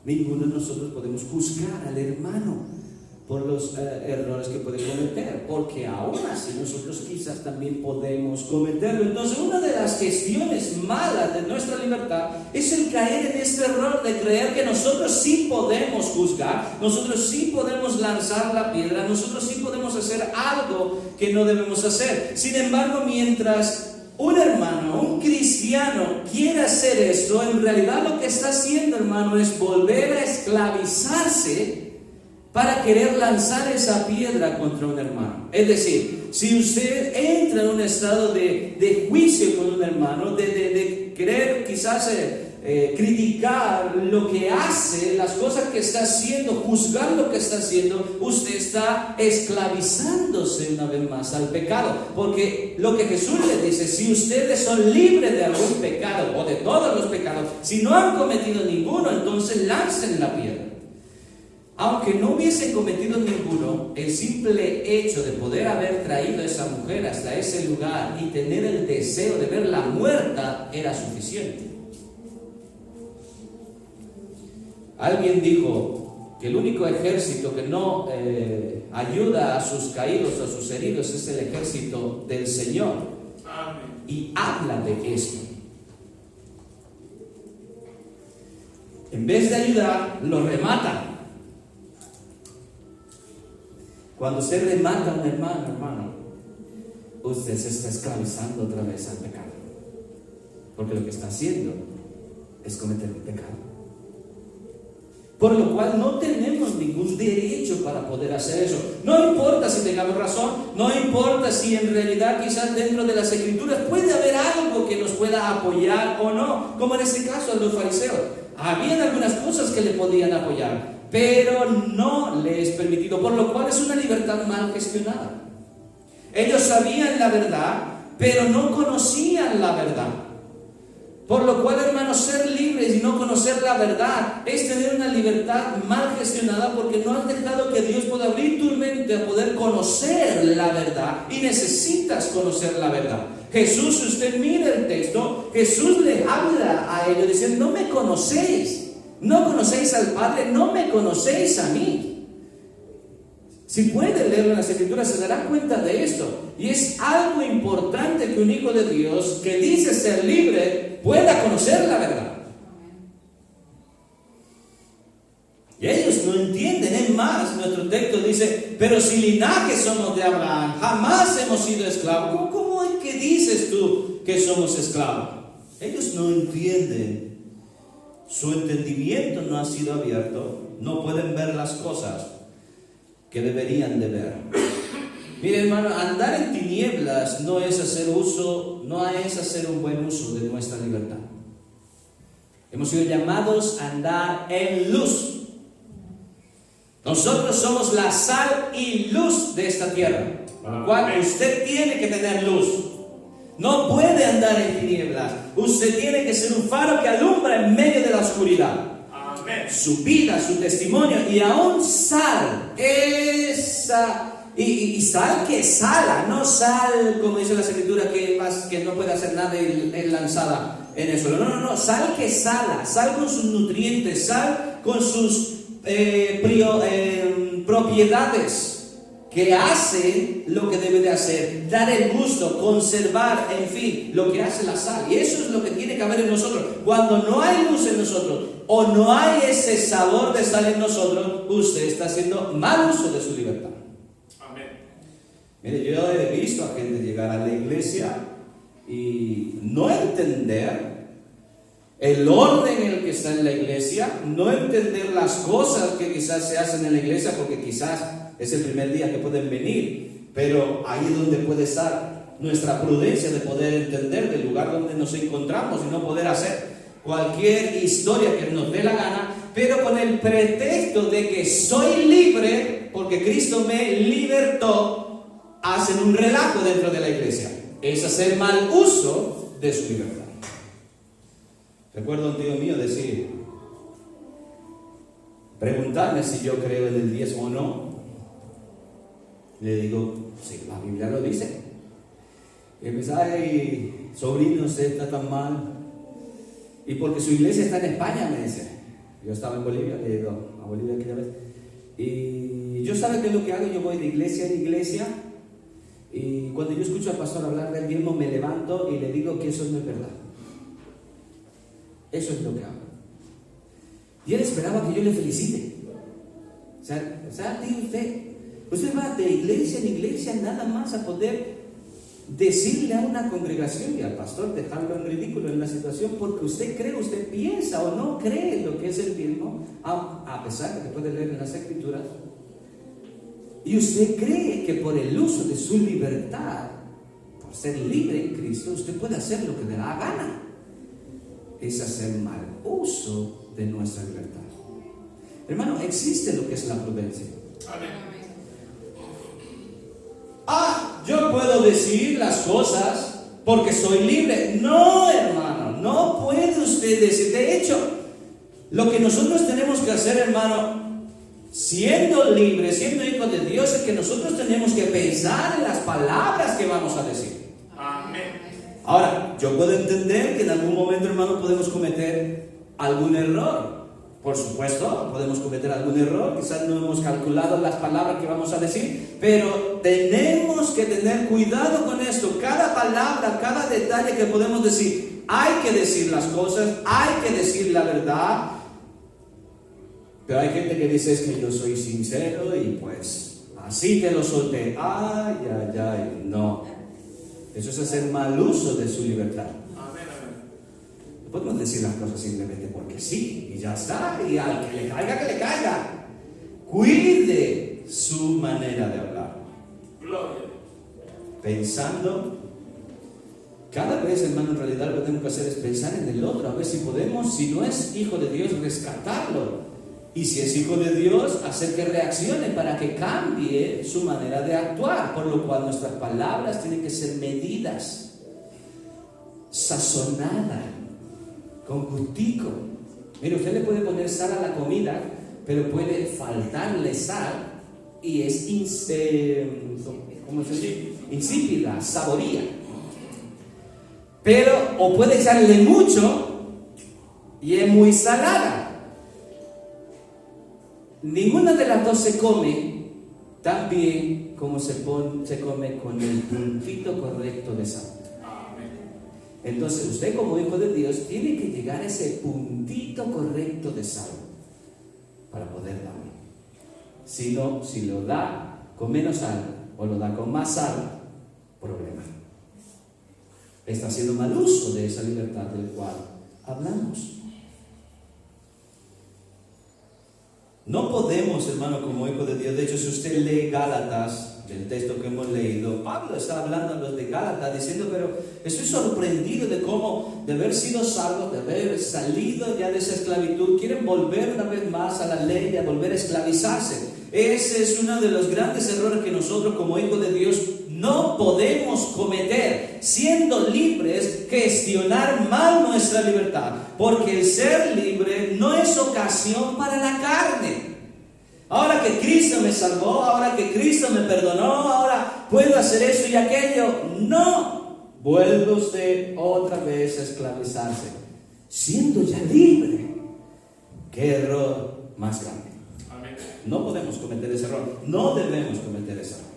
Ninguno de nosotros podemos juzgar al hermano por los errores que puede cometer, porque aún así nosotros quizás también podemos cometerlo. Entonces, una de las gestiones malas de nuestra libertad es el caer en este error de creer que nosotros sí podemos juzgar, nosotros sí podemos lanzar la piedra, nosotros sí podemos hacer algo que no debemos hacer. Sin embargo, mientras un hermano, un cristiano quiere hacer esto, en realidad lo que está haciendo, hermano, es volver a esclavizarse para querer lanzar esa piedra contra un hermano. Es decir, si usted entra en un estado de juicio con un hermano, de querer quizás criticar lo que hace, las cosas que está haciendo, juzgar lo que está haciendo, usted está esclavizándose una vez más al pecado. Porque lo que Jesús le dice, si ustedes son libres de algún pecado o de todos los pecados, si no han cometido ninguno, entonces lancen la piedra. Aunque no hubiesen cometido ninguno, el simple hecho de poder haber traído a esa mujer hasta ese lugar y tener el deseo de verla muerta era suficiente. Alguien dijo que el único ejército que no ayuda a sus caídos, a sus heridos, es el ejército del Señor. Amén. Y habla de esto. En vez de ayudar, lo rematan. Cuando usted remata a un hermano, usted se está esclavizando otra vez al pecado. Porque lo que está haciendo es cometer un pecado. Por lo cual no tenemos ningún derecho para poder hacer eso. No importa si tengamos razón, no importa si en realidad quizás dentro de las Escrituras puede haber algo que nos pueda apoyar o no, como en este caso a los fariseos. Habían algunas cosas que le podían apoyar, pero no le es permitido, por lo cual es una libertad mal gestionada. Ellos sabían la verdad, pero no conocían la verdad. Por lo cual, hermanos, ser libres y no conocer la verdad es tener una libertad mal gestionada, porque no has dejado que Dios pueda abrir tu mente a poder conocer la verdad, y necesitas conocer la verdad. Jesús, usted mira el texto, Jesús le habla a ellos diciendo: no me conocéis, no conocéis al Padre, no me conocéis a mí. Si puede leerlo en las Escrituras, se dará cuenta de esto. Y es algo importante que un hijo de Dios que dice ser libre pueda conocer la verdad. Y ellos no entienden. Es más, nuestro texto dice: pero si linaje somos de Abraham, jamás hemos sido esclavos. ¿Cómo es que dices tú que somos esclavos? Ellos no entienden su entendimiento no ha sido abierto, no pueden ver las cosas que deberían de ver. Mire, hermano, andar en tinieblas no es hacer un buen uso de nuestra libertad. Hemos sido llamados a andar en luz. Nosotros somos la sal y luz de esta tierra, con lo cual usted tiene que tener luz. No puede andar en tinieblas. Usted tiene que ser un faro que alumbra en medio de la oscuridad. Amén. Su vida, su testimonio y aún sal. Y sal que sala, no sal, como dice la Escritura, que no puede hacer nada y es lanzada en el suelo. No, sal que sala, sal con sus nutrientes, sal con sus propiedades que hacen lo que debe de hacer, dar el gusto, conservar, en fin, lo que hace la sal. Y eso es lo que tiene que haber en nosotros. Cuando no hay luz en nosotros o no hay ese sabor de sal en nosotros, usted está haciendo mal uso de su libertad. Amén. Mire, yo he visto a gente llegar a la iglesia y no entender el orden en el que está en la iglesia, no entender las cosas que quizás se hacen en la iglesia, porque quizás es el primer día que pueden venir, pero ahí es donde puede estar nuestra prudencia de poder entender del lugar donde nos encontramos y no poder hacer cualquier historia que nos dé la gana, pero con el pretexto de que soy libre porque Cristo me libertó, hacen un relajo dentro de la iglesia. Es hacer mal uso de su libertad. Recuerdo a un tío mío preguntarme si yo creo en el diezmo o no. Le digo, sí, la Biblia lo dice. Y me dice, ay, sobrino, usted está tan mal. Y porque su iglesia está en España, me dice. Yo estaba en Bolivia, le digo, a Bolivia aquella vez. Y yo, ¿sabe qué es lo que hago? Yo voy de iglesia en iglesia. Y cuando yo escucho al pastor hablar del diezmo, me levanto y le digo que eso no es verdad. Eso es lo que hago. Y él esperaba que yo le felicite. O sea, usted va de iglesia en iglesia nada más a poder decirle a una congregación y al pastor dejarlo en ridículo en la situación porque usted piensa o no cree lo que es el diezmo, a pesar de que puede leer en las Escrituras. Y usted cree que por el uso de su libertad, por ser libre en Cristo, usted puede hacer lo que le da la gana. Es hacer mal uso de nuestra libertad. Hermano, existe lo que es la prudencia. Amén. Yo puedo decir las cosas porque soy libre. No, hermano, no puede usted decir. De hecho, lo que nosotros tenemos que hacer, hermano, siendo libres, siendo hijos de Dios, es que nosotros tenemos que pensar en las palabras que vamos a decir. Amén. Ahora, yo puedo entender que en algún momento, hermano, podemos cometer algún error. Por supuesto, podemos cometer algún error. Quizás no hemos calculado las palabras que vamos a decir, pero tenemos que tener cuidado con esto. Cada palabra, cada detalle que podemos decir, hay que decir las cosas, hay que decir la verdad. Pero hay gente que dice, es que yo soy sincero y pues así te lo solté. Ay, no. Eso es hacer mal uso de su libertad. Amén, amén. No podemos decir las cosas simplemente porque sí, y ya está, y al que le caiga, que le caiga. Cuide su manera de hablar. Gloria. Pensando, cada vez, hermano, en realidad lo que tenemos que hacer es pensar en el otro, a ver si podemos, si no es hijo de Dios, rescatarlo. Y si es hijo de Dios, hacer que reaccione para que cambie su manera de actuar. Por lo cual nuestras palabras tienen que ser medidas, sazonadas, con gustico. Mire, usted le puede poner sal a la comida, pero puede faltarle sal y es insípida, saboría. Pero, o puede echarle mucho y es muy salada. Ninguna de las dos se come tan bien como se come con el puntito correcto de sal. Entonces usted como hijo de Dios tiene que llegar a ese puntito correcto de sal para poder darlo. Si no, si lo da con menos sal o lo da con más sal, problema. Está haciendo mal uso de esa libertad del cual hablamos. No podemos, hermano, como hijo de Dios. De hecho, si usted lee Gálatas, el texto que hemos leído, Pablo está hablando a los de Gálatas diciendo, pero estoy sorprendido de cómo, de haber sido salvos, de haber salido ya de esa esclavitud, quieren volver una vez más a la ley, a volver a esclavizarse. Ese es uno de los grandes errores que nosotros como hijos de Dios no podemos cometer, siendo libres, gestionar mal nuestra libertad, porque el ser libre no es ocasión para la carne. Ahora que Cristo me salvó, ahora que Cristo me perdonó, ahora puedo hacer esto y aquello. No, vuelve usted otra vez a esclavizarse, siendo ya libre. ¡Qué error más grande! Amén. No podemos cometer ese error, no debemos cometer ese error.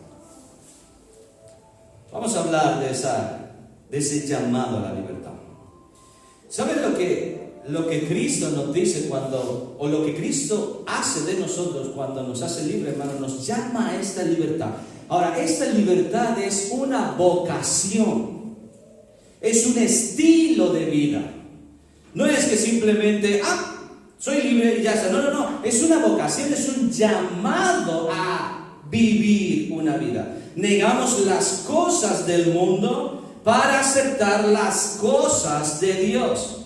Vamos a hablar de ese llamado a la libertad. ¿Saben lo que Cristo nos dice o lo que Cristo hace de nosotros cuando nos hace libres, hermano? Nos llama a esta libertad. Ahora, esta libertad es una vocación, es un estilo de vida. No es que simplemente, soy libre y ya está. No, es una vocación, es un llamado a vivir una vida. Negamos las cosas del mundo para aceptar las cosas de Dios.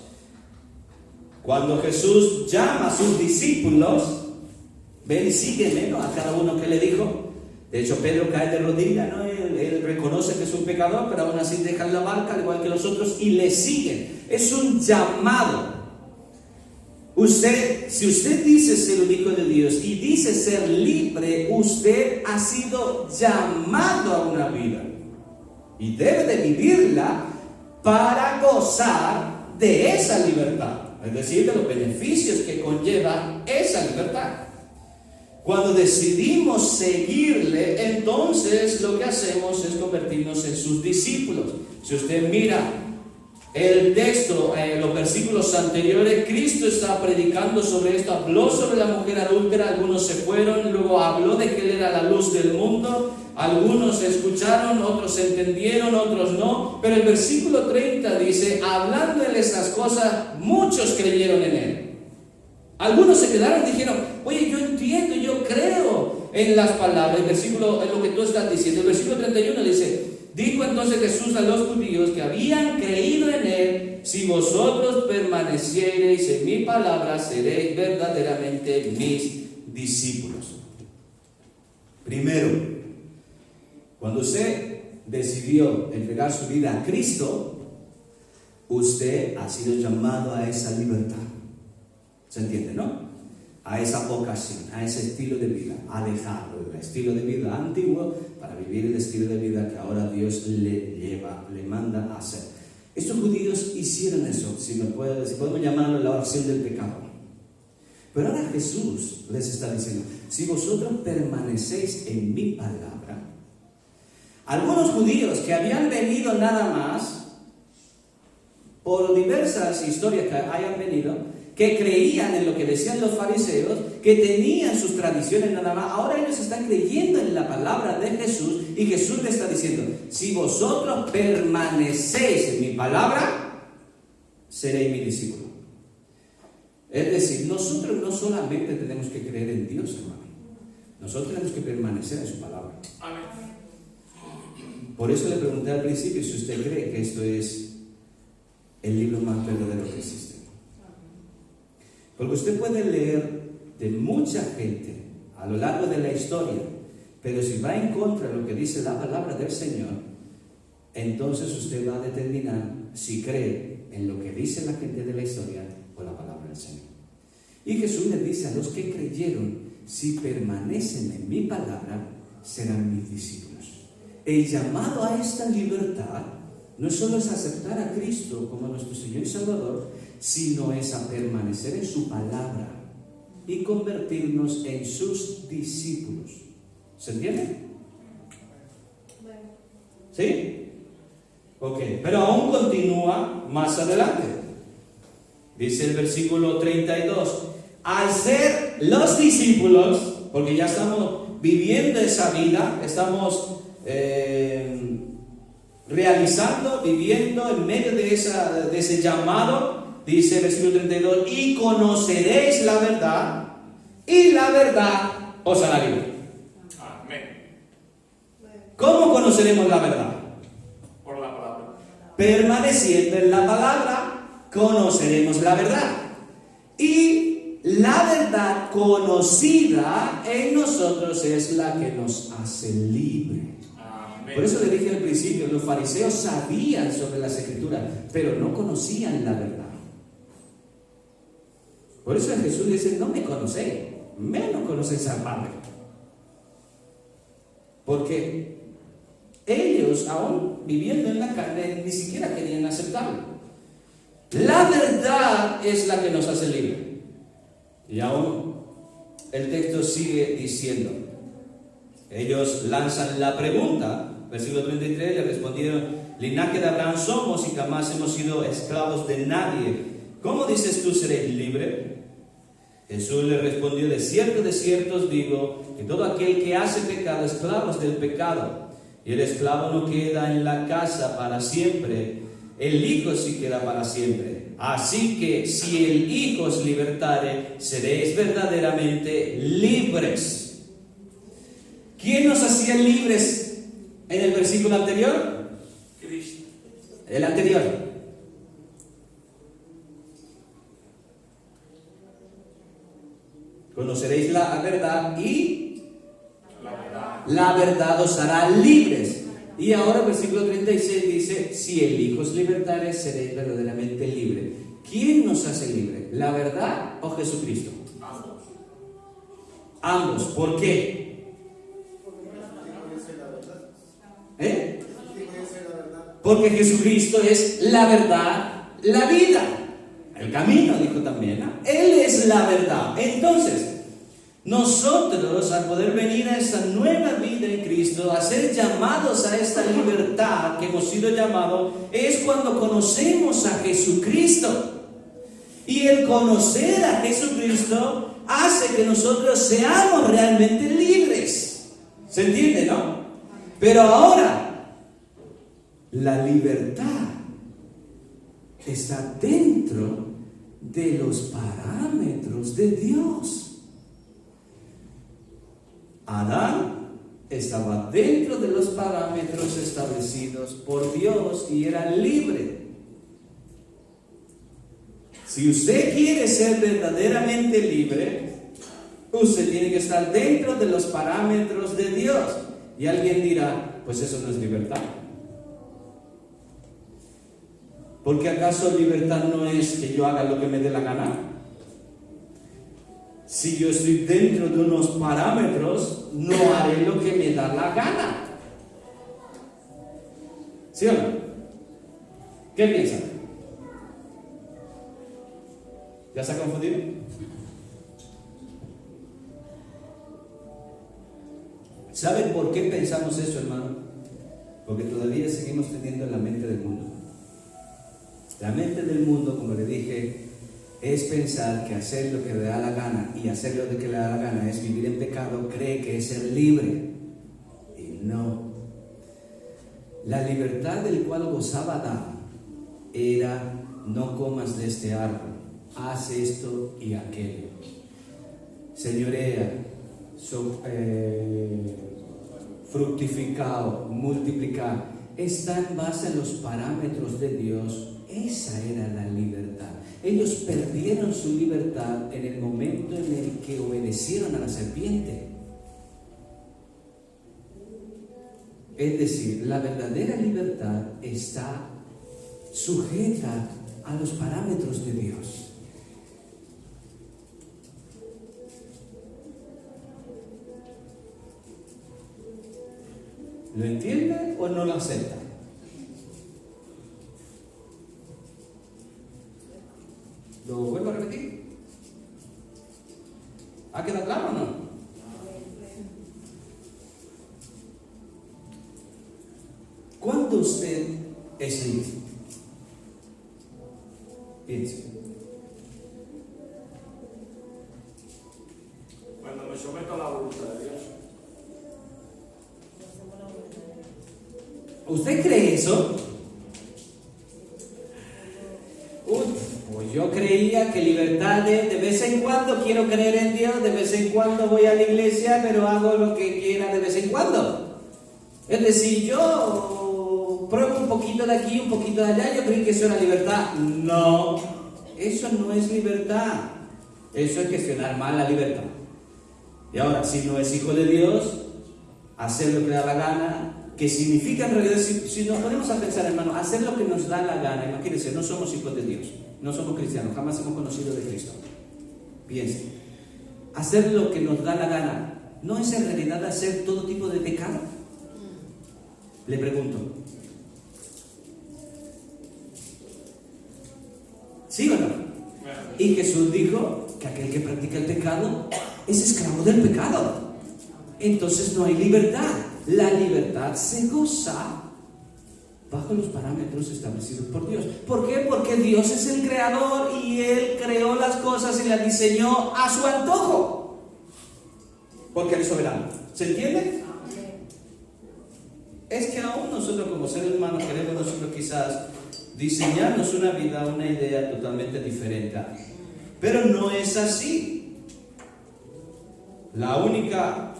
Cuando Jesús llama a sus discípulos, ven y sígueme, ¿no? A cada uno que le dijo. De hecho, Pedro cae de rodillas, ¿no? Él reconoce que es un pecador, pero aún así deja la barca, al igual que los otros, y le siguen. Es un llamado. Si usted dice ser un hijo de Dios y dice ser libre, usted ha sido llamado a una vida. Y debe de vivirla para gozar de esa libertad. Es decir, de los beneficios que conlleva esa libertad. Cuando decidimos seguirle, entonces lo que hacemos es convertirnos en sus discípulos. Si usted mira el texto, los versículos anteriores, Cristo está predicando sobre esto, habló sobre la mujer adúltera, algunos se fueron, luego habló de que Él era la luz del mundo, algunos escucharon, otros entendieron, otros no, pero el versículo 30 dice, hablando de estas cosas, muchos creyeron en Él. Algunos se quedaron y dijeron, oye, yo entiendo, yo creo en las palabras, en lo que tú estás diciendo. El versículo 31 dice, dijo entonces Jesús a los judíos que habían creído en Él, si vosotros permaneciereis en mi palabra, seréis verdaderamente mis discípulos. Primero, cuando usted decidió entregar su vida a Cristo, usted ha sido llamado a esa libertad. ¿Se entiende, no? A esa vocación, a ese estilo de vida, a dejarlo del estilo de vida antiguo para vivir el estilo de vida que ahora Dios le manda a hacer. Estos judíos hicieron eso, si podemos llamarlo la oración del pecado. Pero ahora Jesús les está diciendo, si vosotros permanecéis en mi palabra, algunos judíos que habían venido nada más, por diversas historias que hayan venido, que creían en lo que decían los fariseos, que tenían sus tradiciones nada más, ahora ellos están creyendo en la palabra de Jesús, y Jesús les está diciendo, si vosotros permanecéis en mi palabra, seréis mi discípulo. Es decir, nosotros no solamente tenemos que creer en Dios, hermano, nosotros tenemos que permanecer en su palabra. Amén. Por eso le pregunté al principio si usted cree que esto es el libro más verdadero que existe. Porque usted puede leer de mucha gente a lo largo de la historia, pero si va en contra de lo que dice la palabra del Señor, entonces usted va a determinar si cree en lo que dice la gente de la historia o la palabra del Señor. Y Jesús le dice a los que creyeron, si permanecen en mi palabra, serán mis discípulos. El llamado a esta libertad no solo es aceptar a Cristo como nuestro Señor y Salvador, sino es a permanecer en su palabra y convertirnos en sus discípulos. ¿Se entiende? ¿Sí? Ok, pero aún continúa más adelante. Dice el versículo 32, al ser los discípulos, porque ya estamos viviendo esa vida, estamos realizando, viviendo en medio de ese llamado, dice el versículo 32, y conoceréis la verdad, y la verdad os hará libre. Amén. ¿Cómo conoceremos la verdad? Por la palabra. Permaneciendo en la palabra, conoceremos la verdad. Y la verdad conocida en nosotros es la que nos hace libre. Amén. Por eso le dije al principio, los fariseos sabían sobre las escrituras, pero no conocían la verdad. Por eso Jesús dice, no me conocéis, menos conocéis al Padre. Porque ellos, aún viviendo en la carne, ni siquiera querían aceptarlo. La verdad es la que nos hace libre. Y aún el texto sigue diciendo, ellos lanzan la pregunta, versículo 33, le respondieron, linaje de Abraham somos y jamás hemos sido esclavos de nadie. ¿Cómo dices tú seréis libre? Jesús le respondió, de cierto os digo, que todo aquel que hace pecado, esclavo es del pecado. Y el esclavo no queda en la casa para siempre, el Hijo sí queda para siempre. Así que si el Hijo os libertare, seréis verdaderamente libres. ¿Quién nos hacía libres en el versículo anterior? Cristo. El anterior. Conoceréis la verdad y la verdad os hará libres. Y ahora el versículo 36 dice, si el Hijo os libertare, seréis verdaderamente libres. ¿Quién nos hace libre? ¿La verdad o Jesucristo? Ambos. Ambos. ¿Por qué? Porque Jesucristo es la verdad, la vida. El camino, dijo también, ¿no? Él es la verdad. Entonces, nosotros, al poder venir a esta nueva vida en Cristo, a ser llamados a esta libertad que hemos sido llamados, es cuando conocemos a Jesucristo. Y el conocer a Jesucristo hace que nosotros seamos realmente libres. ¿Se entiende, no? Pero ahora, la libertad está dentro de los parámetros de Dios. Adán estaba dentro de los parámetros establecidos por Dios y era libre. Si usted quiere ser verdaderamente libre, usted tiene que estar dentro de los parámetros de Dios. Y alguien dirá, pues eso no es libertad. ¿Porque acaso libertad no es que yo haga lo que me dé la gana? Si yo estoy dentro de unos parámetros, no haré lo que me da la gana. ¿Sí o no? ¿Qué piensan? ¿Ya se ha confundido? ¿Saben por qué pensamos eso, hermano? Porque todavía seguimos teniendo la mente del mundo. La mente del mundo, como le dije, es pensar que hacer lo que le da la gana y hacer lo que le da la gana es vivir en pecado, cree que es ser libre. Y no. La libertad del cual gozaba Adán era: no comas de este árbol, haz esto y aquello. Señorea, fructificado, multiplicar, está en base a los parámetros de Dios. Esa era la libertad. Ellos perdieron su libertad en el momento en el que obedecieron a la serpiente. Es decir, la verdadera libertad está sujeta a los parámetros de Dios. ¿Lo entiende o no lo acepta? ¿Lo vuelvo a repetir? ¿Ha quedado claro o no? ¿Cuándo usted es libre? Piense. Cuando me someto a la voluntad de Dios. ¿Usted cree eso? Pues yo creía que libertad de vez en cuando quiero creer en Dios, de vez en cuando voy a la iglesia, pero hago lo que quiera de vez en cuando. Es decir, yo pruebo un poquito de aquí, un poquito de allá, yo creí que eso era libertad. No, eso no es libertad. Eso es gestionar mal la libertad. Y ahora, si no es hijo de Dios, hacer lo que le da la gana, que significa en realidad, si nos ponemos a pensar, hermano, hacer lo que nos da la gana, imagínense, no somos hijos de Dios, no somos cristianos, jamás hemos conocido de Cristo. Piensen, hacer lo que nos da la gana, ¿no es en realidad hacer todo tipo de pecado? Le pregunto, ¿sí o no? Y Jesús dijo que aquel que practica el pecado es esclavo del pecado. Entonces no hay libertad. La libertad se goza bajo los parámetros establecidos por Dios. ¿Por qué? Porque Dios es el creador y Él creó las cosas y las diseñó a su antojo. Porque Él es soberano. ¿Se entiende? Es que aún nosotros como seres humanos queremos nosotros quizás diseñarnos una vida, una idea totalmente diferente. Pero no es así. La única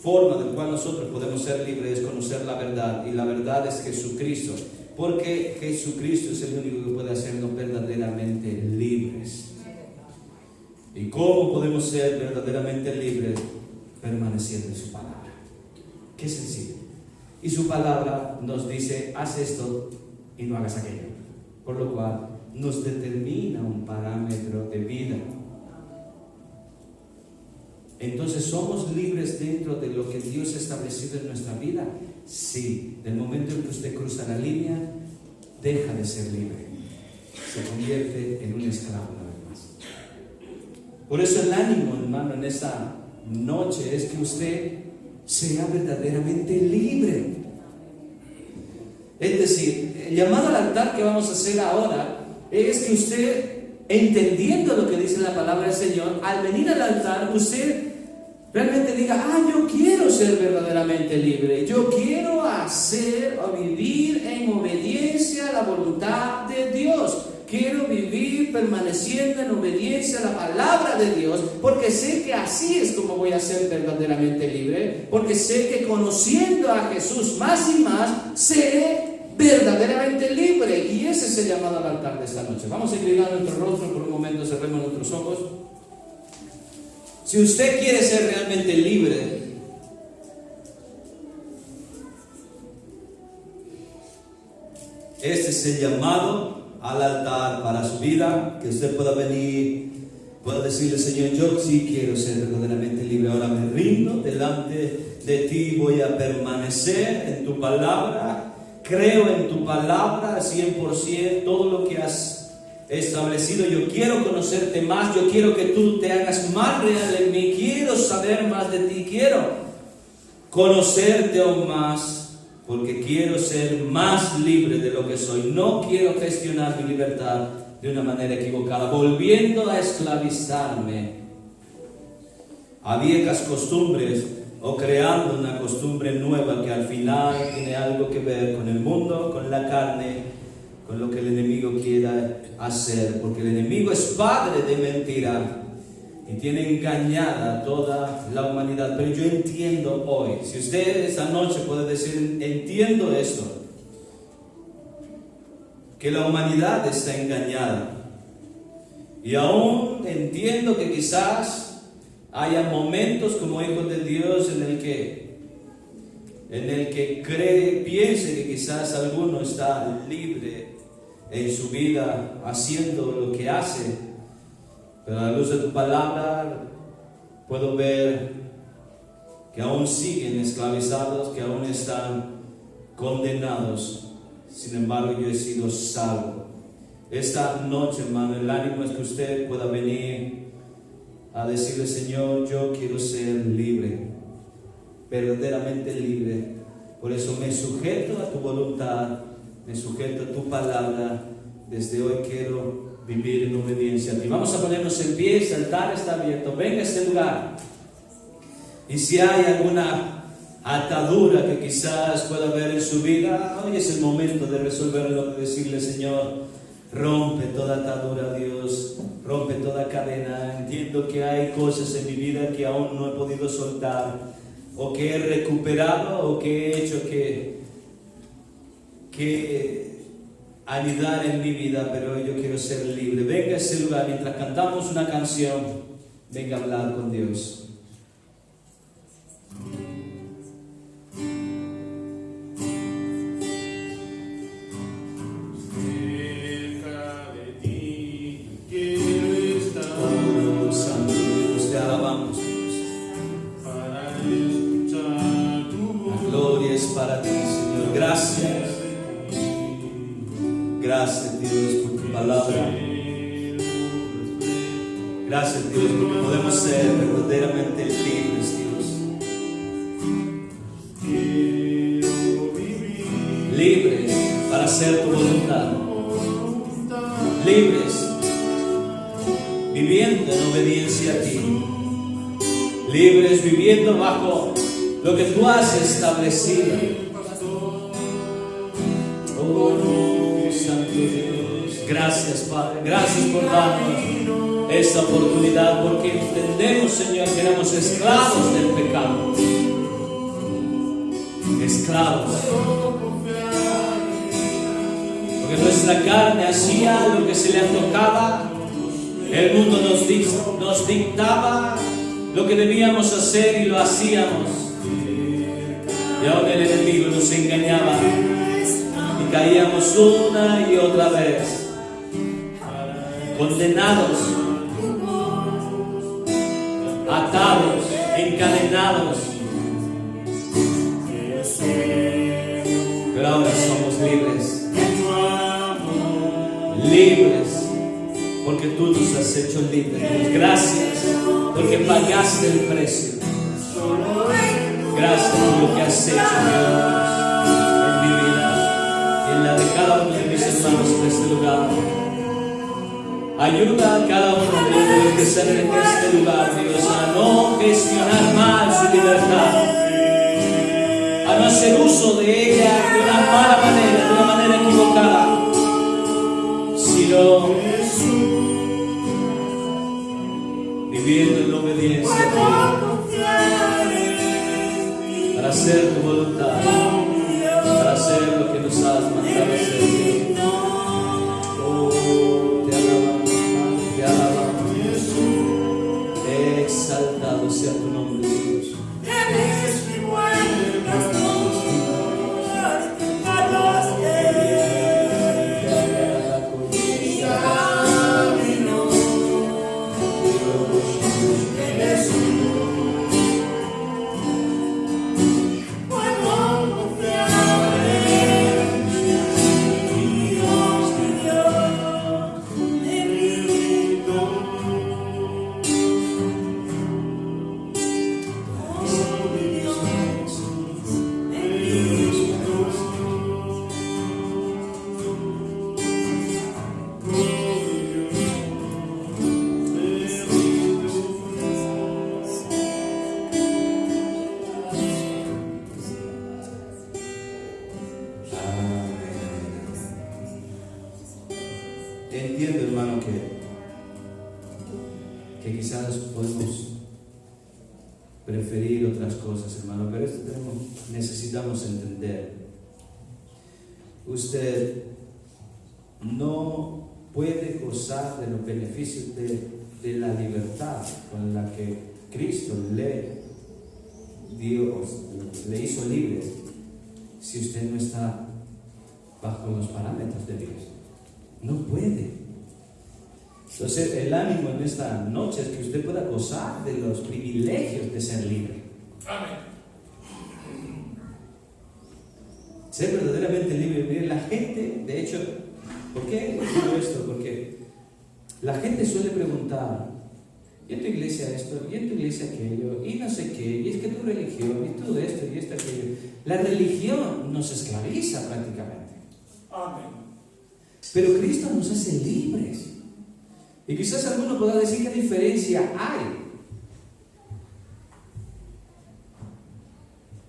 forma de cual nosotros podemos ser libres es conocer la verdad, y la verdad es Jesucristo, porque Jesucristo es el único que puede hacernos verdaderamente libres. ¿Y cómo podemos ser verdaderamente libres? Permaneciendo en su palabra. Qué sencillo. Y su palabra nos dice, haz esto y no hagas aquello, por lo cual nos determina un parámetro de vida. Entonces, ¿somos libres dentro de lo que Dios ha establecido en nuestra vida? Sí. Del momento en que usted cruza la línea, deja de ser libre. Se convierte en un esclavo una vez más. Por eso el ánimo, hermano, en esta noche es que usted sea verdaderamente libre. Es decir, el llamado al altar que vamos a hacer ahora es que usted, entendiendo lo que dice la palabra del Señor, al venir al altar, usted realmente diga, yo quiero ser verdaderamente libre, yo quiero hacer o vivir en obediencia a la voluntad de Dios, quiero vivir permaneciendo en obediencia a la palabra de Dios, porque sé que así es como voy a ser verdaderamente libre, porque sé que conociendo a Jesús más y más, seré verdaderamente libre. Y ese es el llamado al altar de esta noche. Vamos a inclinar nuestro rostro por un momento, cerremos nuestros ojos. Si usted quiere ser realmente libre, este es el llamado al altar para su vida, que usted pueda venir, pueda decirle, Señor, yo sí quiero ser verdaderamente libre, ahora me rindo delante de ti, voy a permanecer en tu palabra, creo en tu palabra 100%, todo lo que has establecido, yo quiero conocerte más, yo quiero que tú te hagas más real en mí, quiero saber más de ti, quiero conocerte aún más, porque quiero ser más libre de lo que soy, no quiero gestionar mi libertad de una manera equivocada, volviendo a esclavizarme a viejas costumbres o creando una costumbre nueva que al final tiene algo que ver con el mundo, con la carne, con lo que el enemigo quiera hacer, porque el enemigo es padre de mentira y tiene engañada a toda la humanidad. Pero yo entiendo hoy, si usted esta noche puede decir, entiendo esto, que la humanidad está engañada, y aún entiendo que quizás haya momentos como hijos de Dios en el que piense que quizás alguno está libre en su vida haciendo lo que hace, pero a la luz de tu palabra puedo ver que aún siguen esclavizados, que aún están condenados. Sin embargo, yo he sido salvo. Esta noche, hermano, el ánimo es que usted pueda venir a decirle, Señor, yo quiero ser libre, verdaderamente libre. Por eso me sujeto a tu voluntad, me sujeto a tu palabra. Desde hoy quiero vivir en obediencia a ti. Vamos a ponernos en pie, el altar está abierto. Venga a este lugar. Y si hay alguna atadura que quizás pueda haber en su vida, hoy es el momento de resolverlo, de decirle, Señor, Rompe toda atadura, Dios. Rompe toda cadena. Entiendo que hay cosas en mi vida que aún no he podido soltar, o que he recuperado, o que he hecho que anidar en mi vida, pero yo quiero ser libre. Venga a ese lugar mientras cantamos una canción. Venga a hablar con Dios. Para ti, Señor. Gracias. Gracias, Dios, por tu palabra. Gracias, Dios, porque podemos ser verdaderamente libres, Dios. Libres para hacer tu voluntad. Libres viviendo en obediencia a ti. Libres viviendo bajo lo que tú has establecido. Oh, Santo Dios. Gracias, Padre. Gracias por darnos esta oportunidad, porque entendemos, Señor, que éramos esclavos del pecado. Esclavos. Porque nuestra carne hacía lo que se le antojaba. El mundo nos dictaba lo que debíamos hacer y lo hacíamos. Y ahora el enemigo nos engañaba y caíamos una y otra vez, condenados, atados, encadenados. Pero ahora somos libres, libres, porque tú nos has hecho libres. Gracias, porque pagaste el precio. Gracias por lo que has hecho, Dios, en mi vida y en la de cada uno de mis hermanos en este lugar. Ayuda a cada uno de los que están en este lugar, Dios, a no gestionar mal su libertad, a no hacer uso de ella de una mala manera, de una manera equivocada, sino viviendo en la obediencia a ti, para hacer tu voluntad, para hacer lo que nos has mandado hacer. Oh, te alabamos, Padre, te alabamos. Exaltado sea tu nombre, Dios. Eres mi buen pastor, Carlos, mi camino, eres Entiendo, hermano, que quizás podemos preferir otras cosas, hermano, pero esto necesitamos entender. Usted no puede gozar de los beneficios de la libertad con la que Cristo le hizo libre si usted no está bajo los parámetros de Dios. No puede. Entonces, el ánimo en esta noche es que usted pueda gozar de los privilegios de ser libre. Amén. Ser verdaderamente libre. Mire, la gente, de hecho, ¿por qué digo esto? Porque la gente suele preguntar, ¿y en tu iglesia esto? ¿Y en tu iglesia aquello? Y no sé qué, y es que tu religión, y todo esto, y esto, aquello. La religión nos esclaviza prácticamente. Amén. Pero Cristo nos hace libres. Y quizás alguno pueda decir qué diferencia hay.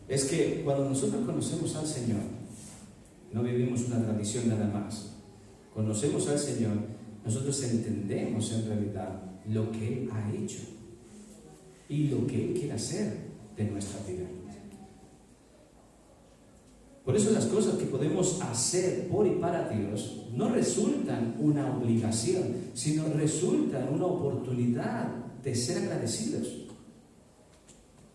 Es que cuando nosotros conocemos al Señor, no vivimos una tradición nada más. conocemos al Señor, nosotros entendemos en realidad lo que Él ha hecho y lo que Él quiere hacer de nuestra vida. Por eso las cosas que podemos hacer por y para Dios no resultan una obligación, sino resultan una oportunidad de ser agradecidos.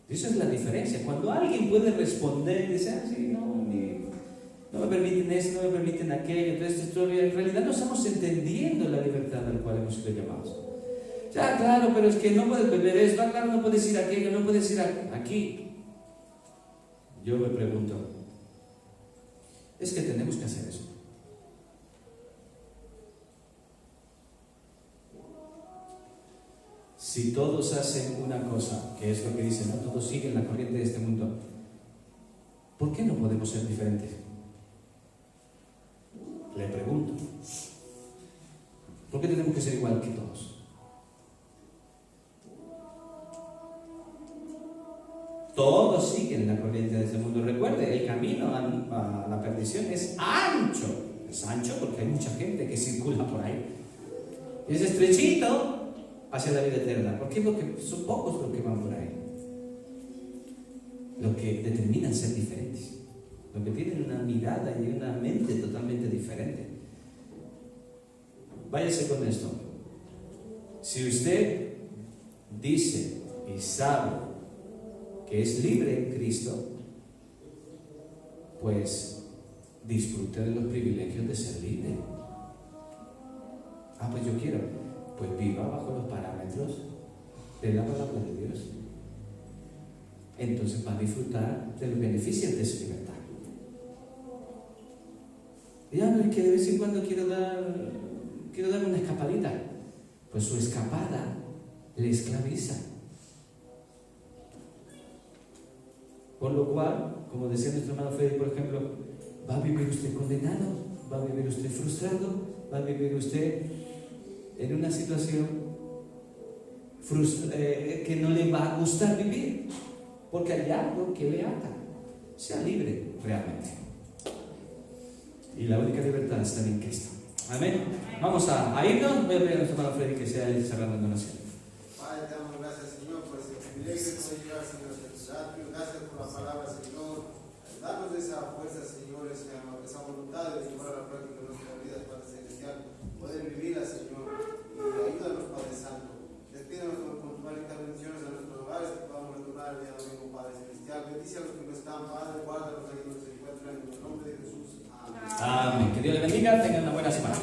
Esa es la diferencia. Cuando alguien puede responder y decir, sí, no me permiten esto, no me permiten aquello, entonces en realidad no estamos entendiendo la libertad a la cual hemos sido llamados. Ya, claro, pero es que no puedes beber esto, claro, no puedes ir aquello, no puedes ir aquí. Yo me pregunto, es que tenemos que hacer eso. Si todos hacen una cosa, que es lo que dicen, ¿no? Todos siguen la corriente de este mundo, ¿por qué no podemos ser diferentes? Le pregunto. ¿Por qué tenemos que ser igual que todos? Todos siguen la corriente de este mundo. Recuerde, el camino a la perdición es ancho. Es ancho porque hay mucha gente que circula por ahí. Es estrechito hacia la vida eterna. ¿Por qué? Porque son pocos los que van por ahí. Los que determinan ser diferentes. Los que tienen una mirada y una mente totalmente diferente. Váyase con esto. Si usted dice y sabe que es libre en Cristo, pues disfrute de los privilegios de ser libre. Pues yo quiero, pues viva bajo los parámetros de la palabra de Dios. Entonces va a disfrutar de los beneficios de su libertad. Ya no es que de vez en cuando quiero dar una escapadita. Pues su escapada le esclaviza. Por lo cual, como decía nuestro hermano Freddy, por ejemplo, va a vivir usted condenado, va a vivir usted frustrado, va a vivir usted en una situación que no le va a gustar vivir, porque hay algo que le ata. Sea libre realmente. Y la única libertad está en Cristo. Amén. Vamos a irnos. Voy a pedir a nuestro hermano Freddy que sea él cerrando la donación. Padre, te damos gracias, Señor, por ese privilegio de poder llegar, Señor, a tu atrio. Gracias por la palabra, Señor. Danos esa fuerza, Señor, esa voluntad de llevar a la práctica de nuestras vidas, Padre Celestial. Poder vivirla, Señor. Y ayúdanos, Padre Santo. Despídanos con puntuales intervenciones a nuestros hogares, que podamos retornar el día domingo, Padre Celestial. Bendice a los que no están, Padre. Guárdalos ahí donde se encuentran, en el nombre de Jesús. Amén. Amén. Que Dios le bendiga. Tengan una buena semana.